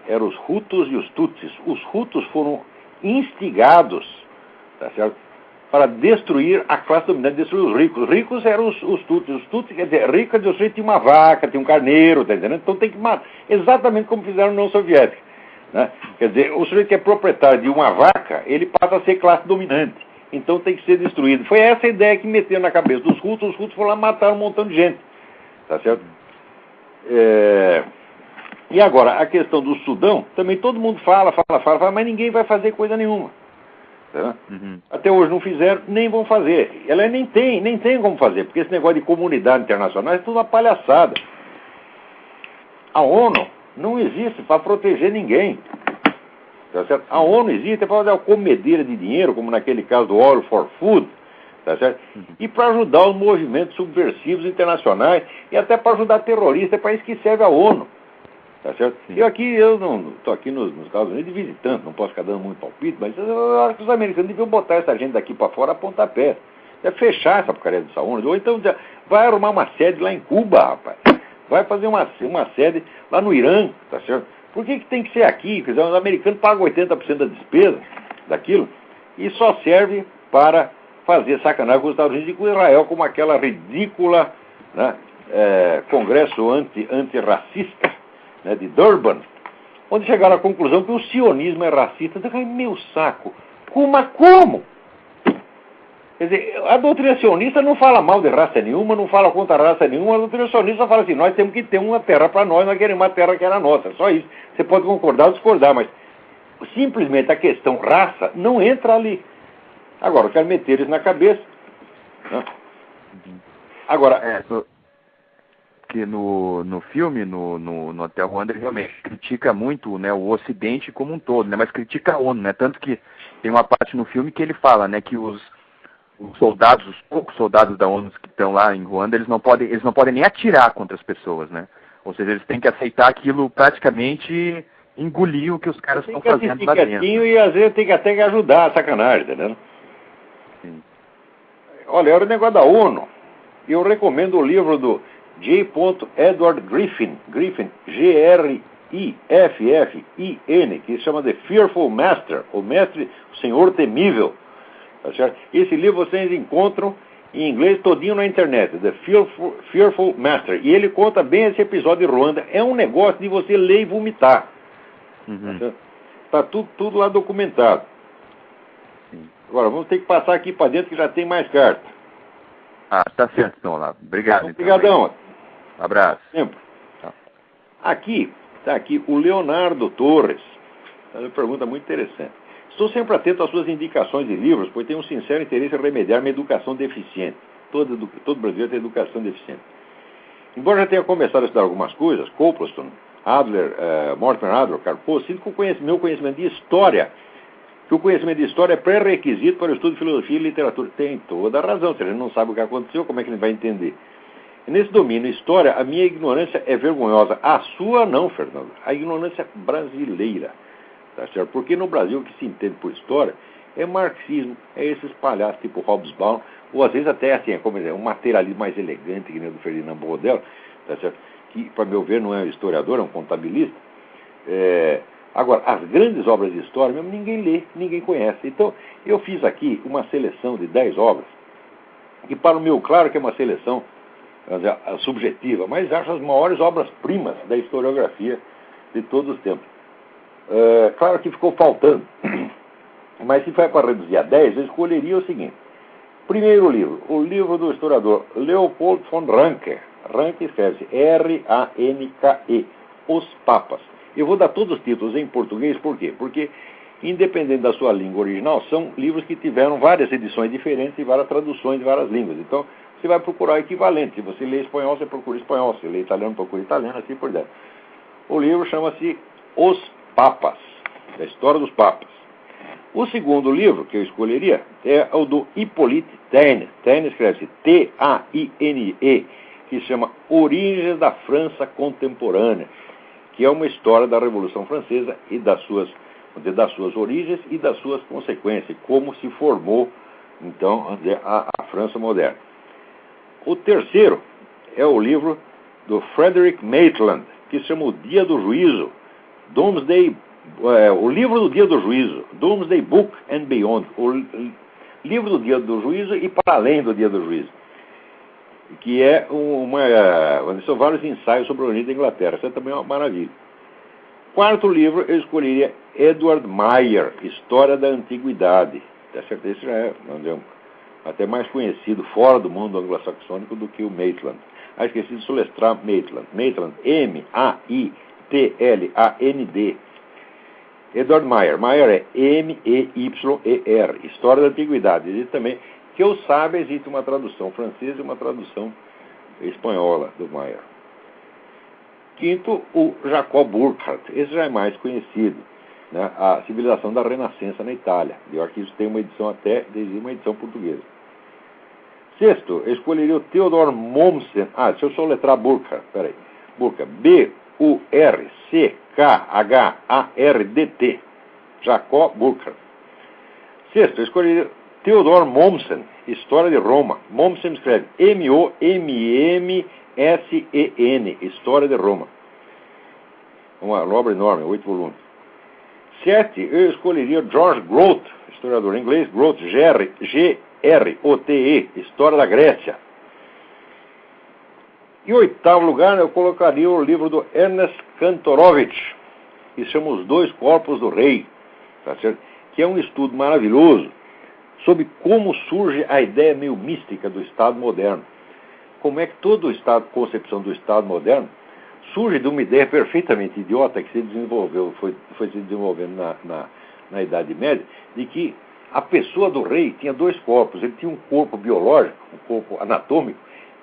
eram os Hutus e os Tutsis. Os Hutus foram instigados, tá certo, para destruir a classe dominante, destruir os ricos. Os ricos eram os Tutsis. Os Tutsis, quer dizer, rico é de você tinha uma vaca, tinha um carneiro, tá entendendo? Então tem que matar. Exatamente como fizeram na União Soviética. Né? Quer dizer, o sujeito que é proprietário de uma vaca, ele passa a ser classe dominante. Então tem que ser destruído. Foi essa a ideia que meteram na cabeça dos Hutus. Os Hutus foram lá matar um montão de gente. Tá certo? E agora, a questão do Sudão, também todo mundo fala, mas ninguém vai fazer coisa nenhuma. Tá? Até hoje não fizeram, nem vão fazer. Ela nem tem como fazer, porque esse negócio de comunidade internacional é tudo uma palhaçada. A ONU não existe para proteger ninguém. Tá certo? A ONU existe para fazer uma comedeira de dinheiro, como naquele caso do Oil for Food, tá certo? E para ajudar os movimentos subversivos internacionais e até para ajudar terroristas, é para isso que serve a ONU. Tá certo? Eu não estou aqui nos Estados Unidos de visitante, não posso ficar dando muito palpite, mas eu acho que os americanos deviam botar essa gente daqui para fora a pontapé. É fechar essa porcaria dessa ONU. Ou então vai arrumar uma sede lá em Cuba, rapaz. Vai fazer uma sede lá no Irã, tá certo? Por que tem que ser aqui? Quer dizer, os americanos pagam 80% da despesa daquilo e só serve para fazer sacanagem com os Estados Unidos e com Israel, como aquela ridícula, né, congresso antirracista, né, de Durban, onde chegaram à conclusão que o sionismo é racista. Ai, meu saco! Como? Quer dizer, a doutrina sionista não fala mal de raça nenhuma, não fala contra raça nenhuma, a doutrina sionista fala assim, nós temos que ter uma terra para nós queremos uma terra que era nossa, só isso. Você pode concordar ou discordar, mas simplesmente a questão raça não entra ali. Agora, eu quero meter isso na cabeça. Né? Agora... que no filme, no Hotel Rwanda, ele realmente critica muito, né, o Ocidente como um todo, né, mas critica a ONU, né, tanto que tem uma parte no filme que ele fala, né, que os poucos soldados da ONU que estão lá em Ruanda, eles não podem nem atirar contra as pessoas, né, ou seja, eles têm que aceitar aquilo, praticamente engolir o que os caras estão fazendo lá dentro. E às vezes tem que até que ajudar a sacanagem, entendeu? Sim. Olha, era o negócio da ONU, e eu recomendo o livro do J. Edward Griffin, Griffin, que se chama The Fearful Master, o Senhor Temível. Tá certo? Esse livro vocês encontram em inglês todinho na internet, The Fearful Master. E ele conta bem esse episódio de Ruanda. É um negócio de você ler e vomitar. Tá tudo lá documentado. Agora, vamos ter que passar aqui para dentro que já tem mais carta. Tá certo, então, Olavo. Obrigado. Obrigadão. Então, abraço. Sempre. Aqui, está aqui o Leonardo Torres. Uma pergunta muito interessante. Estou sempre atento às suas indicações de livros, pois tenho um sincero interesse em remediar minha educação deficiente. Todo brasileiro tem educação deficiente. Embora já tenha começado a estudar algumas coisas, Copleston, Adler, Mortimer Adler, Karl Popper, sinto que meu conhecimento de história, que o conhecimento de história é pré-requisito para o estudo de filosofia e literatura. Tem toda a razão. Se a gente não sabe o que aconteceu, como é que ele vai entender? Nesse domínio, história, a minha ignorância é vergonhosa. A sua não, Fernando. A ignorância brasileira. Tá certo? Porque no Brasil o que se entende por história é marxismo, é esses palhaços tipo Hobsbawm, ou às vezes até assim, como dizer, um materialismo mais elegante, que nem o do Ferdinand Brodel, tá certo? Que, para meu ver, não é um historiador, é um contabilista. Agora, as grandes obras de história mesmo ninguém lê, ninguém conhece. Então, eu fiz aqui uma seleção de 10 obras, que para o meu, claro que é uma seleção subjetiva, mas acho as maiores obras-primas da historiografia de todos os tempos. Claro que ficou faltando, mas se vai para reduzir a 10, eu escolheria o seguinte. Primeiro livro, o livro do historiador Leopold von Ranke. Ranke escreve-se R-A-N-K-E, Os Papas. Eu vou dar todos os títulos em português, por quê? Porque, independente da sua língua original, são livros que tiveram várias edições diferentes e várias traduções de várias línguas. Então, você vai procurar o equivalente. Se você lê espanhol, você procura espanhol. Se lê italiano, procura italiano, assim por diante. O livro chama-se Os Papas, da história dos Papas. O segundo livro que eu escolheria é o do Hippolyte Taine. Taine escreve-se T-A-I-N-E, que se chama Origens da França Contemporânea, que é uma história da Revolução Francesa e das suas origens e das suas consequências, como se formou, então, a França moderna. O terceiro é o livro do Frederick Maitland, que se chama O Dia do Juízo, o livro do Dia do Juízo, Doomsday Book and Beyond, livro do dia do juízo e para além do dia do juízo, que é são vários ensaios sobre a origem da Inglaterra. Isso é também uma maravilha. Quarto livro, eu escolheria Edward Meyer, História da Antiguidade. Tá certo? Esse já é até mais conhecido fora do mundo anglo-saxônico do que o Maitland. Esqueci de soletrar Maitland. Maitland, M-A-I-T-L-A-N-D. Edward Meyer. Meyer é M-E-Y-E-R. História da Antiguidade. Existe também, que eu saiba, existe uma tradução francesa e uma tradução espanhola do Meyer. Quinto, o Jacob Burckhardt. Esse já é mais conhecido, né? A Civilização da Renascença na Itália. Eu acho que isso tem uma edição uma edição portuguesa. Sexto, eu escolheria o Theodor Mommsen. Deixa eu soletrar Burckhardt. Peraí. Burckhardt. B-U-R-C-K-H-A-R-D-T. Jacob Burckhardt. Sexto, eu escolheria Theodor Mommsen. História de Roma. Mommsen escreve M-O-M-M-S-E-N. História de Roma. Uma obra enorme, 8 volumes. 7, eu escolheria George Grote, historiador inglês, Grote, G-R-O-T-E, História da Grécia. Em oitavo lugar, eu colocaria o livro do Ernest Kantorowicz, que se chama Os Dois Corpos do Rei, tá certo? Que é um estudo maravilhoso sobre como surge a ideia meio mística do Estado moderno. Como é que toda a concepção do Estado moderno surge de uma ideia perfeitamente idiota que se desenvolveu, foi se desenvolvendo na Idade Média, de que a pessoa do rei tinha dois corpos. Ele tinha um corpo biológico, um corpo anatômico,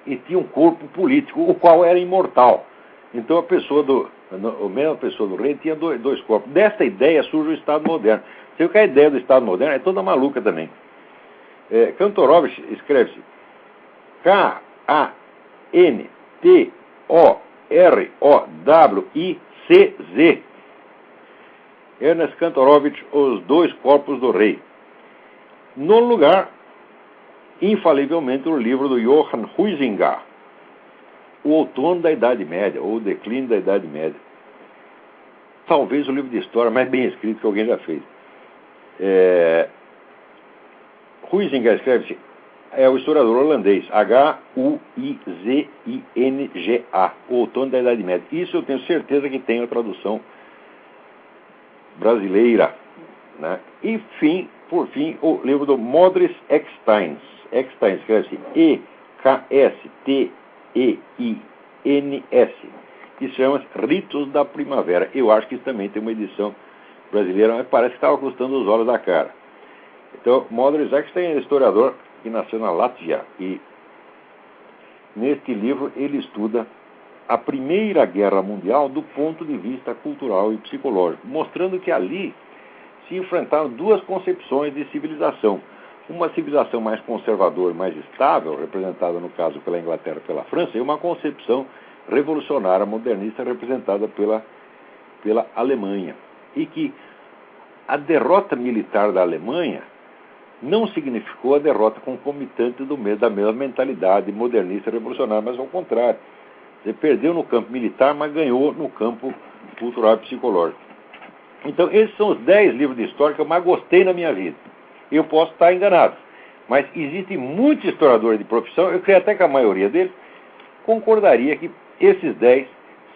e tinha um corpo político, o qual era imortal. Então a mesma pessoa do rei tinha dois corpos. Desta ideia surge o Estado moderno. Você vê que a ideia do Estado moderno é toda maluca também. Kantorowicz escreve-se K-A-N-T-O-R-O-W-I-C-Z. Ernest Kantorowicz, Os Dois Corpos do Rei. No lugar, infalivelmente, o livro do Johann Huizinga, O Outono da Idade Média, ou O Declínio da Idade Média. Talvez o livro de história mais bem escrito que alguém já fez. Huizinga escreve-se, é o historiador holandês, H-U-I-Z-I-N-G-A, O Outono da Idade Média. Isso eu tenho certeza que tem a tradução brasileira, né? E, por fim, o livro do Modris Eksteins. Eksteins escreve-se E-K-S-T-E-I-N-S, que se chama Ritos da Primavera. Eu acho que isso também tem uma edição brasileira, mas parece que estava custando os olhos da cara. Então, Modris Eksteins é historiador que nasceu na Látvia, e neste livro ele estuda a Primeira Guerra Mundial do ponto de vista cultural e psicológico, mostrando que ali se enfrentaram duas concepções de civilização. Uma civilização mais conservadora, mais estável, representada no caso pela Inglaterra e pela França, e uma concepção revolucionária, modernista, representada pela Alemanha. E que a derrota militar da Alemanha não significou a derrota concomitante da mesma mentalidade modernista revolucionária, mas ao contrário. Você perdeu no campo militar, mas ganhou no campo cultural e psicológico. Então, esses são os 10 livros de história que eu mais gostei na minha vida. Eu posso estar enganado, mas existem muitos historiadores de profissão, eu creio até que a maioria deles concordaria que esses 10,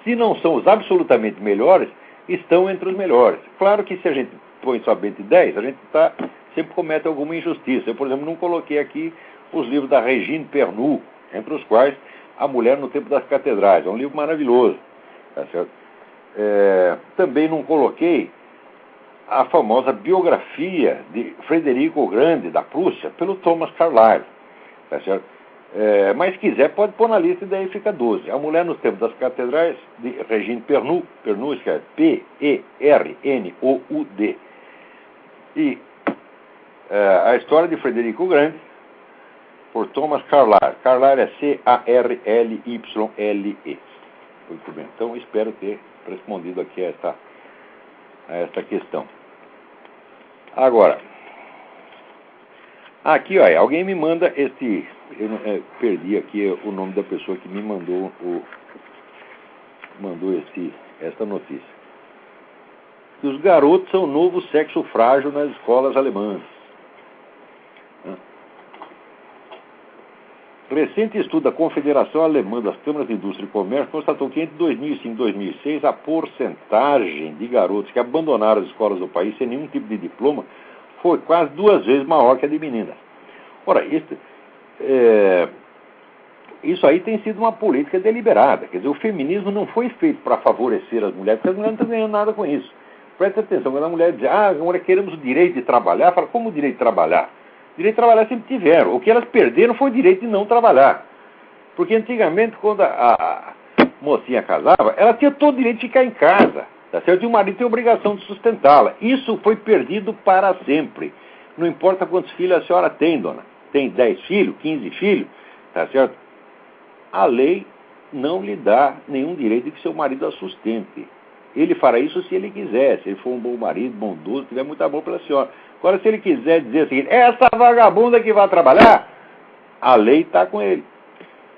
se não são os absolutamente melhores, estão entre os melhores. Claro que se a gente põe somente 10, a gente sempre comete alguma injustiça. Eu, por exemplo, não coloquei aqui os livros da Regine Pernoud, entre os quais A Mulher no Tempo das Catedrais. É um livro maravilhoso. Tá certo? Também não coloquei a famosa biografia de Frederico o Grande, da Prússia, pelo Thomas Carlyle. Tá certo? Mas se quiser, pode pôr na lista e daí fica 12. A Mulher nos Tempos das Catedrais, de Regine Pernoud. Pernoud escreve P-E-R-N-O-U-D. E a História de Frederico o Grande, por Thomas Carlyle. Carlyle é C-A-R-L-Y-L-E. Muito bem. Então, espero ter respondido aqui a esta questão. Agora, aqui, olha, alguém me manda eu perdi aqui o nome da pessoa que me mandou esta notícia. Que os garotos são o novo sexo frágil nas escolas alemãs. Recente estudo da Confederação Alemã das Câmaras de Indústria e Comércio constatou que entre 2005 e 2006 a porcentagem de garotos que abandonaram as escolas do país sem nenhum tipo de diploma foi quase 2 vezes maior que a de meninas. Ora, isso aí tem sido uma política deliberada. Quer dizer, o feminismo não foi feito para favorecer as mulheres, porque as mulheres não estão ganhando nada com isso. Presta atenção, quando a mulher diz, agora queremos o direito de trabalhar, fala, como o direito de trabalhar? O direito de trabalhar sempre tiveram. O que elas perderam foi o direito de não trabalhar. Porque antigamente, quando a mocinha casava, ela tinha todo o direito de ficar em casa, tá certo? E o marido tem a obrigação de sustentá-la. Isso foi perdido para sempre. Não importa quantos filhos a senhora tem, dona. Tem 10 filhos, 15 filhos, tá certo? A lei não lhe dá nenhum direito de que seu marido a sustente. Ele fará isso se ele quiser, se ele for um bom marido, bondoso, tiver muito amor pela senhora. Agora, se ele quiser dizer o seguinte, essa vagabunda que vai trabalhar, a lei está com ele.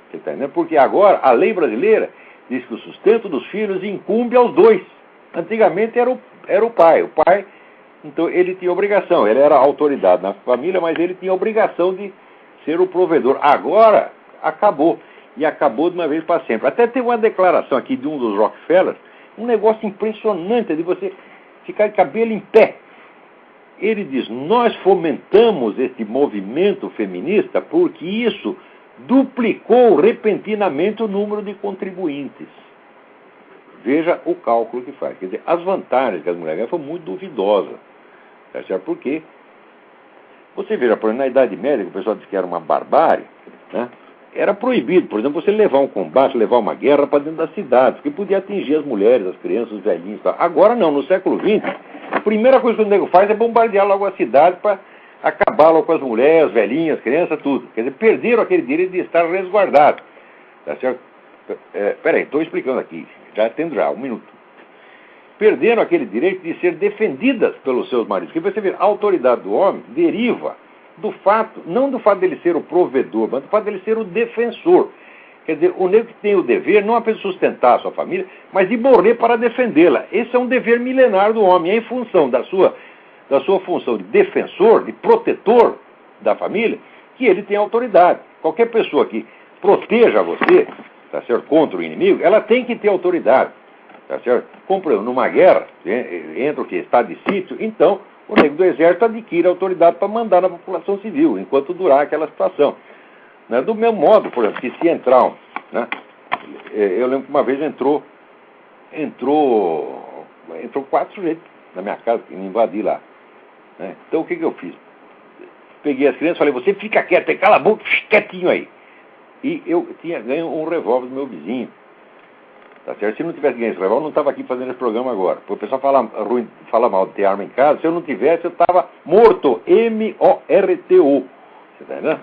Você está entendendo? Porque agora a lei brasileira diz que o sustento dos filhos incumbe aos dois. Antigamente era o pai. O pai, então, ele tinha obrigação. Ele era autoridade na família, mas ele tinha obrigação de ser o provedor. Agora, acabou. E acabou de uma vez para sempre. Até tem uma declaração aqui de um dos Rockefellers, um negócio impressionante de você ficar de cabelo em pé. Ele diz, nós fomentamos este movimento feminista porque isso duplicou repentinamente o número de contribuintes. Veja o cálculo que faz. Quer dizer, as vantagens que as mulheres ganham foram muito duvidosas. Tá certo? Porque você veja, por exemplo, na Idade Média, que o pessoal disse que era uma barbárie, né? Era proibido, por exemplo, você levar um combate, levar uma guerra para dentro das cidades, porque podia atingir as mulheres, as crianças, os velhinhos. Tal. Agora não, no século XX, a primeira coisa que o nego faz é bombardear logo a cidade para acabar logo com as mulheres, as velhinhas, as crianças, tudo. Quer dizer, perderam aquele direito de estar resguardado. Tá certo? Peraí, estou explicando aqui, já tendo um minuto. Perderam aquele direito de ser defendidas pelos seus maridos. Porque você vê, a autoridade do homem deriva do fato, não do fato dele ser o provedor, mas do fato dele ser o defensor. Quer dizer, o negro que tem o dever não apenas de sustentar a sua família, mas de morrer para defendê-la. Esse é um dever milenar do homem. É em função da sua função de defensor, de protetor da família, que ele tem autoridade. Qualquer pessoa que proteja você, tá certo, contra o inimigo, ela tem que ter autoridade. Tá certo? Como numa guerra, entra o que? Estado de sítio, então o negro do exército adquire autoridade para mandar na população civil, enquanto durar aquela situação. Né? Do mesmo modo, por exemplo, que se entrar, né? Eu lembro que uma vez entrou 4 sujeitos na minha casa, que me invadi lá. Né? Então o que eu fiz? Peguei as crianças e falei, você fica quieto, cala a boca, quietinho aí. E eu tinha ganho um revólver do meu vizinho. Tá certo? Se não tivesse ganho esse revólver, eu não estava aqui fazendo esse programa agora. Porque o pessoal fala mal de ter arma em casa. Se eu não tivesse, eu estava morto. M-O-R-T-O. Você tá entendendo?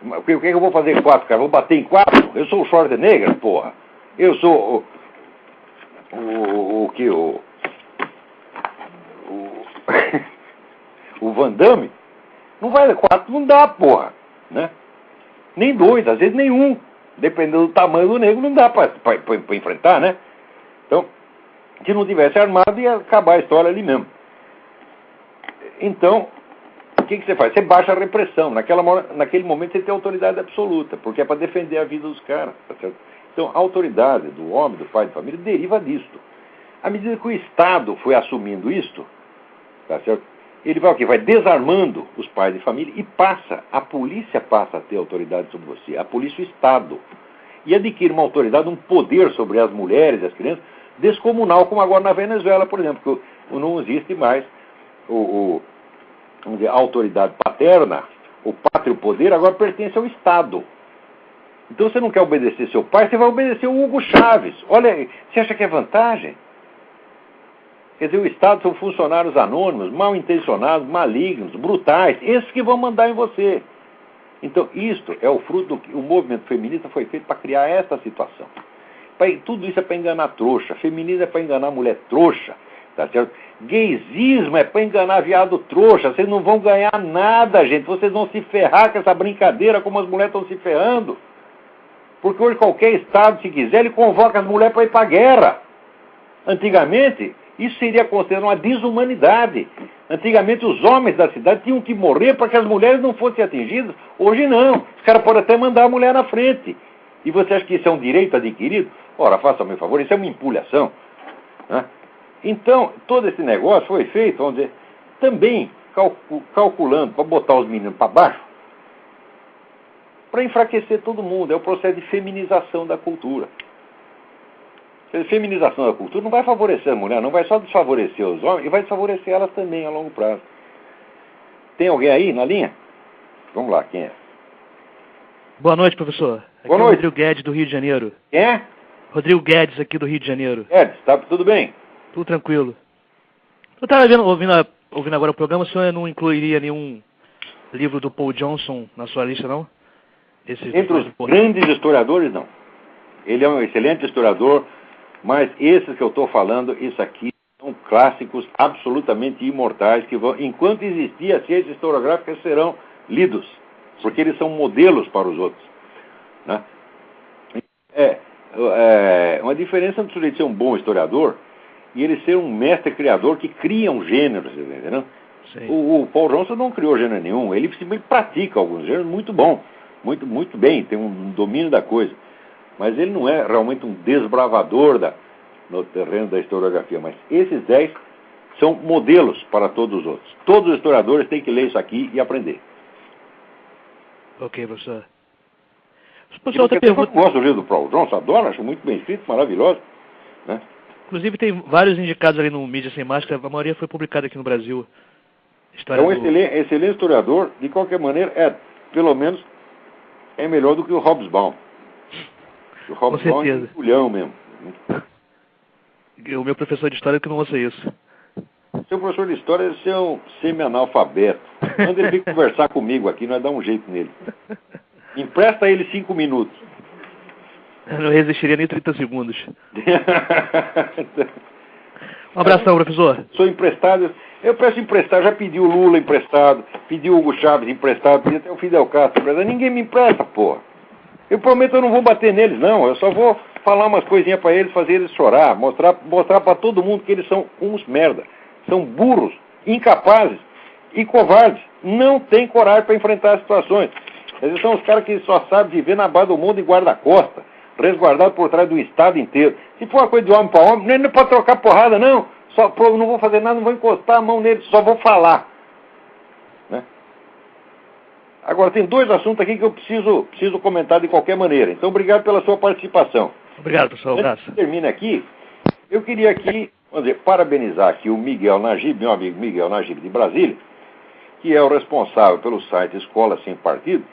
O que eu vou fazer 4, cara? Vou bater em 4? Eu sou o Schwarzenegger, porra. Eu sou o que? O Van Damme. Não vai 4, não dá, porra. Né? Nem 2, às vezes nem 1. Dependendo do tamanho do negro, não dá para enfrentar, né? Então, se não tivesse armado, ia acabar a história ali mesmo. Então, o que você faz? Você baixa a repressão. Naquele momento você tem autoridade absoluta, porque é para defender a vida dos caras. Tá certo? Então, a autoridade do homem, do pai de família, deriva disto. À medida que o Estado foi assumindo isto, tá certo? Ele vai o quê? Vai desarmando os pais de família e a polícia passa a ter autoridade sobre você, a polícia e o Estado. E adquire uma autoridade, um poder sobre as mulheres e as crianças, descomunal, como agora na Venezuela, por exemplo, que não existe mais a autoridade paterna, o pátrio poder, agora pertence ao Estado. Então você não quer obedecer seu pai, você vai obedecer o Hugo Chávez. Olha, você acha que é vantagem? Quer dizer, o Estado são funcionários anônimos, mal intencionados, malignos, brutais, esses que vão mandar em você. Então, isto é o fruto do que o movimento feminista foi feito para criar esta situação. Tudo isso é para enganar trouxa, feminismo é para enganar mulher trouxa, tá certo? Gaysismo é para enganar viado trouxa, vocês não vão ganhar nada, gente, vocês vão se ferrar com essa brincadeira como as mulheres estão se ferrando. Porque hoje qualquer Estado, se quiser, ele convoca as mulheres para ir para a guerra. Antigamente, isso seria considerado uma desumanidade. Antigamente os homens da cidade tinham que morrer para que as mulheres não fossem atingidas. Hoje não. Os caras podem até mandar a mulher na frente. E você acha que isso é um direito adquirido? Ora, faça-me um favor, isso é uma empulhação. Né? Então, todo esse negócio foi feito, vamos dizer, também calculando para botar os meninos para baixo, para enfraquecer todo mundo. É o processo de feminização da cultura. A feminização da cultura não vai favorecer a mulher, não vai só desfavorecer os homens, e vai desfavorecer elas também a longo prazo. Tem alguém aí na linha? Vamos lá, quem é? Boa noite, professor. Aqui Boa é o noite. Rodrigo Guedes, do Rio de Janeiro. Quem é? Rodrigo Guedes, aqui do Rio de Janeiro. Guedes, tá tudo bem? Tudo tranquilo. Eu estava ouvindo agora o programa, o senhor não incluiria nenhum livro do Paul Johnson na sua lista, não? Entre os grandes historiadores, não. Ele é um excelente historiador, mas esses que eu estou falando, isso aqui, são clássicos absolutamente imortais, que vão, enquanto existir a ciência historiográfica, serão lidos, porque eles são modelos para os outros. Né? Uma diferença entre o sujeito ser um bom historiador e ele ser um mestre criador que cria um gênero, você entendeu? O Paul Johnson não criou gênero nenhum, ele simplesmente pratica alguns gêneros muito bom, muito bem, tem um domínio da coisa. Mas ele não é realmente um desbravador no terreno da historiografia. Mas esses 10 são modelos para todos os outros. Todos os historiadores têm que ler isso aqui e aprender. Ok, professor. Professor, outra pergunta. Eu gosto do livro do Paul Johnson, adoro, acho muito bem escrito, maravilhoso. Né? Inclusive tem vários indicados ali no Mídia Sem Máscara, a maioria foi publicada aqui no Brasil. É um excelente historiador, de qualquer maneira, pelo menos, é melhor do que o Hobsbawm. O Hobsbawm é um culhão mesmo. O meu professor de história que não ouça isso. Seu professor de história deve ser um semi-analfabeto. Quando ele vem conversar comigo aqui, nós damos um jeito nele. Empresta ele 5 minutos. Eu não resistiria nem 30 segundos. Um abração, professor. Sou emprestado. Eu peço emprestado. Já pedi o Lula emprestado, pedi o Hugo Chávez emprestado, pedi até o Fidel Castro emprestado. Ninguém me empresta, porra. Eu prometo que eu não vou bater neles, não. Eu só vou falar umas coisinhas para eles, fazer eles chorar, mostrar para todo mundo que eles são uns merda. São burros, incapazes e covardes. Não têm coragem para enfrentar as situações. Eles são os caras que só sabem viver na base do mundo e guarda-costa, resguardado por trás do Estado inteiro. Se for uma coisa de homem para homem, não pode trocar porrada, não. Não vou fazer nada, não vou encostar a mão neles, só vou falar. Né? Agora, tem 2 assuntos aqui que eu preciso comentar de qualquer maneira. Então, obrigado pela sua participação. Obrigado, professor. Um abraço. Antes que termine aqui, eu queria aqui, vamos dizer, parabenizar aqui o Miguel Najib, meu amigo Miguel Najib de Brasília, que é o responsável pelo site Escola Sem Partido,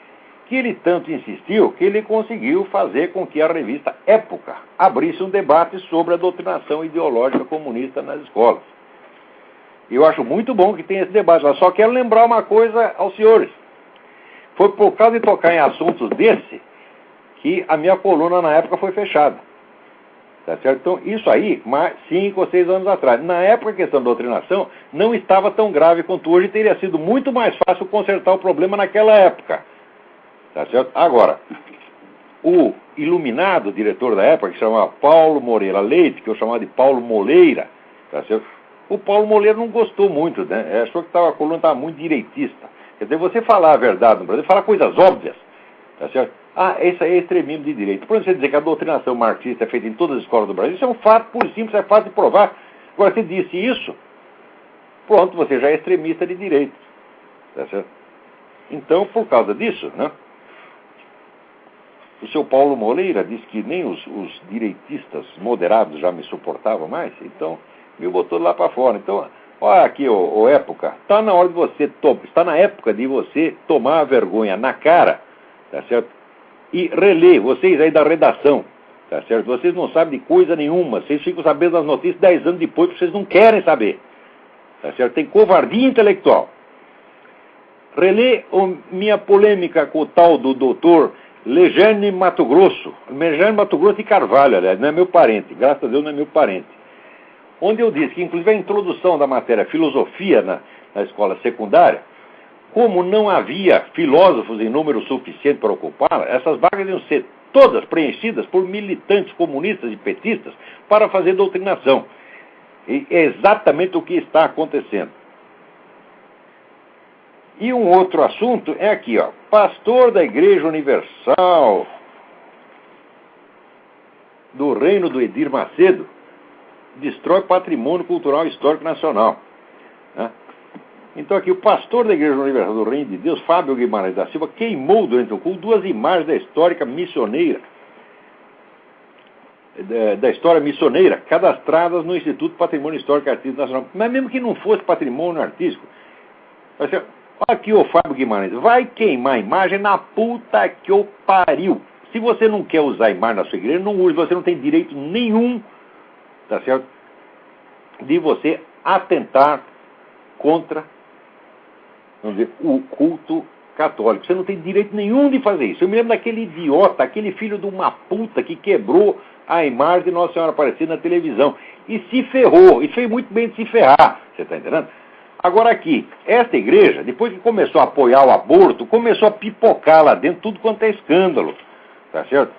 que ele tanto insistiu que ele conseguiu fazer com que a revista Época abrisse um debate sobre a doutrinação ideológica comunista nas escolas. Eu acho muito bom que tenha esse debate. Eu só quero lembrar uma coisa aos senhores. Foi por causa de tocar em assuntos desse que a minha coluna na época foi fechada. Tá certo? Então, isso aí, 5 ou 6 anos atrás. Na época, a questão da doutrinação não estava tão grave quanto hoje, teria sido muito mais fácil consertar o problema naquela época. Tá certo? Agora, o iluminado diretor da época, que se chamava Paulo Moreira Leite, que eu chamava de Paulo Moleira, tá certo? O Paulo Moleira não gostou muito, né? Achou que a coluna estava muito direitista. Quer dizer, você falar a verdade no Brasil, falar coisas óbvias, tá certo? Isso aí é extremismo de direita. Por você dizer que a doutrinação marxista é feita em todas as escolas do Brasil, isso é um fato puro e simples, é fácil de provar. Agora, você disse isso, pronto, você já é extremista de direita, tá certo? Então, por causa disso, né? O seu Paulo Moreira disse que nem os direitistas moderados já me suportavam mais, então me botou lá para fora. Então, olha aqui, ô Época, está na hora de você, está na época de você tomar a vergonha na cara, tá certo? E reler, vocês aí da redação, tá certo? Vocês não sabem de coisa nenhuma, vocês ficam sabendo das notícias 10 anos depois, porque vocês não querem saber, tá certo? Tem covardia intelectual. Reler minha polêmica com o tal do doutor Lejane Mato Grosso de Carvalho, aliás, não é meu parente, graças a Deus não é meu parente. Onde eu disse que, inclusive, a introdução da matéria filosofia na escola secundária, como não havia filósofos em número suficiente para ocupá-la, essas vagas iam ser todas preenchidas por militantes comunistas e petistas para fazer doutrinação. E é exatamente o que está acontecendo. E um outro assunto é aqui, ó. Pastor da Igreja Universal do Reino do Edir Macedo destrói patrimônio cultural e histórico nacional. Né? Então aqui, o pastor da Igreja Universal do Reino de Deus, Fábio Guimarães da Silva, queimou durante o culto 2 imagens da história missioneira, cadastradas no Instituto Patrimônio Histórico e Artístico Nacional. Mas mesmo que não fosse patrimônio artístico, olha aqui, ô Fábio Guimarães, vai queimar a imagem na puta que o pariu. Se você não quer usar a imagem na sua igreja, não use, você não tem direito nenhum, tá certo, de você atentar contra, vamos dizer, o culto católico. Você não tem direito nenhum de fazer isso. Eu me lembro daquele idiota, aquele filho de uma puta que quebrou a imagem de Nossa Senhora Aparecida na televisão e se ferrou, e fez muito bem de se ferrar, você está entendendo? Agora aqui, esta igreja, depois que começou a apoiar o aborto, começou a pipocar lá dentro tudo quanto é escândalo, tá certo?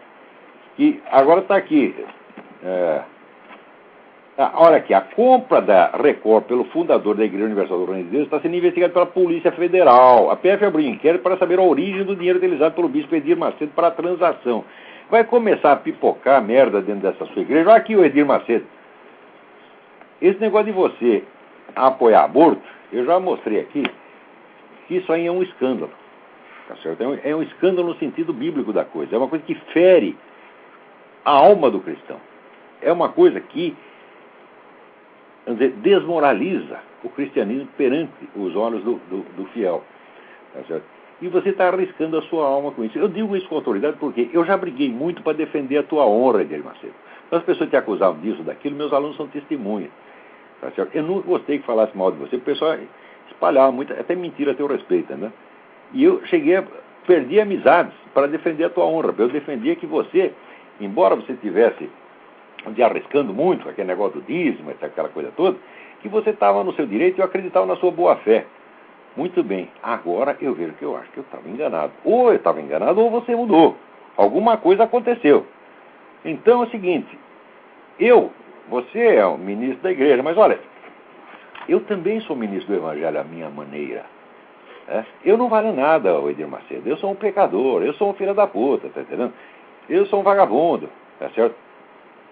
E agora está aqui, olha aqui, a compra da Record pelo fundador da Igreja Universal do Reino de Deus está sendo investigada pela Polícia Federal. A PF abriu inquérito para saber a origem do dinheiro utilizado pelo bispo Edir Macedo para a transação. Vai começar a pipocar merda dentro dessa sua igreja. Olha aqui o Edir Macedo. Esse negócio de você apoiar aborto, eu já mostrei aqui que isso aí é um escândalo. Tá certo? É um escândalo no sentido bíblico da coisa. É uma coisa que fere a alma do cristão. É uma coisa que, vamos dizer, desmoraliza o cristianismo perante os olhos do fiel. Tá certo? E você está arriscando a sua alma com isso. Eu digo isso com autoridade porque eu já briguei muito para defender a tua honra, Edir Macedo. Então, as pessoas te acusavam disso, daquilo, meus alunos são testemunhas. Tá certo? Eu nunca gostei que falasse mal de você. O pessoal espalhava muito, até mentira a teu respeito, né? E eu perdi amizades para defender a tua honra. Eu defendia que você, embora você tivesse arriscando muito aquele negócio do dízimo, aquela coisa toda, que você estava no seu direito e eu acreditava na sua boa fé. Muito bem, agora eu vejo que eu acho que eu estava enganado. Ou eu estava enganado ou você mudou. Alguma coisa aconteceu. Então é o seguinte, você é o ministro da igreja, mas olha, eu também sou ministro do Evangelho à minha maneira. Eu não valho nada, Edir Macedo. Eu sou um pecador, eu sou um filho da puta, tá entendendo? Eu sou um vagabundo, tá certo?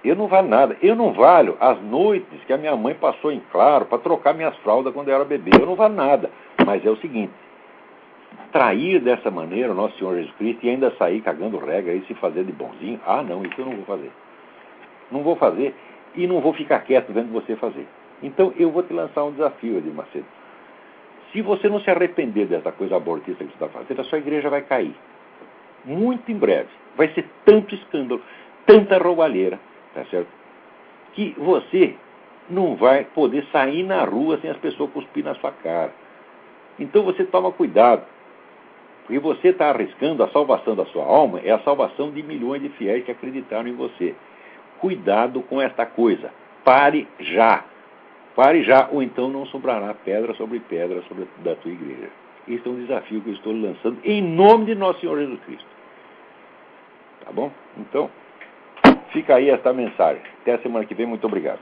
Eu não valho nada. Eu não valho as noites que a minha mãe passou em claro para trocar minhas fraldas quando eu era bebê. Eu não valho nada. Mas é o seguinte, trair dessa maneira o nosso Senhor Jesus Cristo e ainda sair cagando regra e se fazer de bonzinho, não, isso eu não vou fazer. Não vou fazer e não vou ficar quieto vendo você fazer. Então eu vou te lançar um desafio, Edir Macedo. Se você não se arrepender dessa coisa abortista que você está fazendo, a sua igreja vai cair. Muito em breve. Vai ser tanto escândalo, tanta roubalheira, tá certo? Que você não vai poder sair na rua sem as pessoas cuspir na sua cara. Então você toma cuidado. Porque você está arriscando a salvação da sua alma, é a salvação de milhões de fiéis que acreditaram em você. Cuidado com esta coisa. Pare já. Pare já, ou então não sobrará pedra sobre da tua igreja. Este é um desafio que eu estou lançando em nome de nosso Senhor Jesus Cristo. Tá bom? Então, fica aí esta mensagem. Até a semana que vem. Muito obrigado.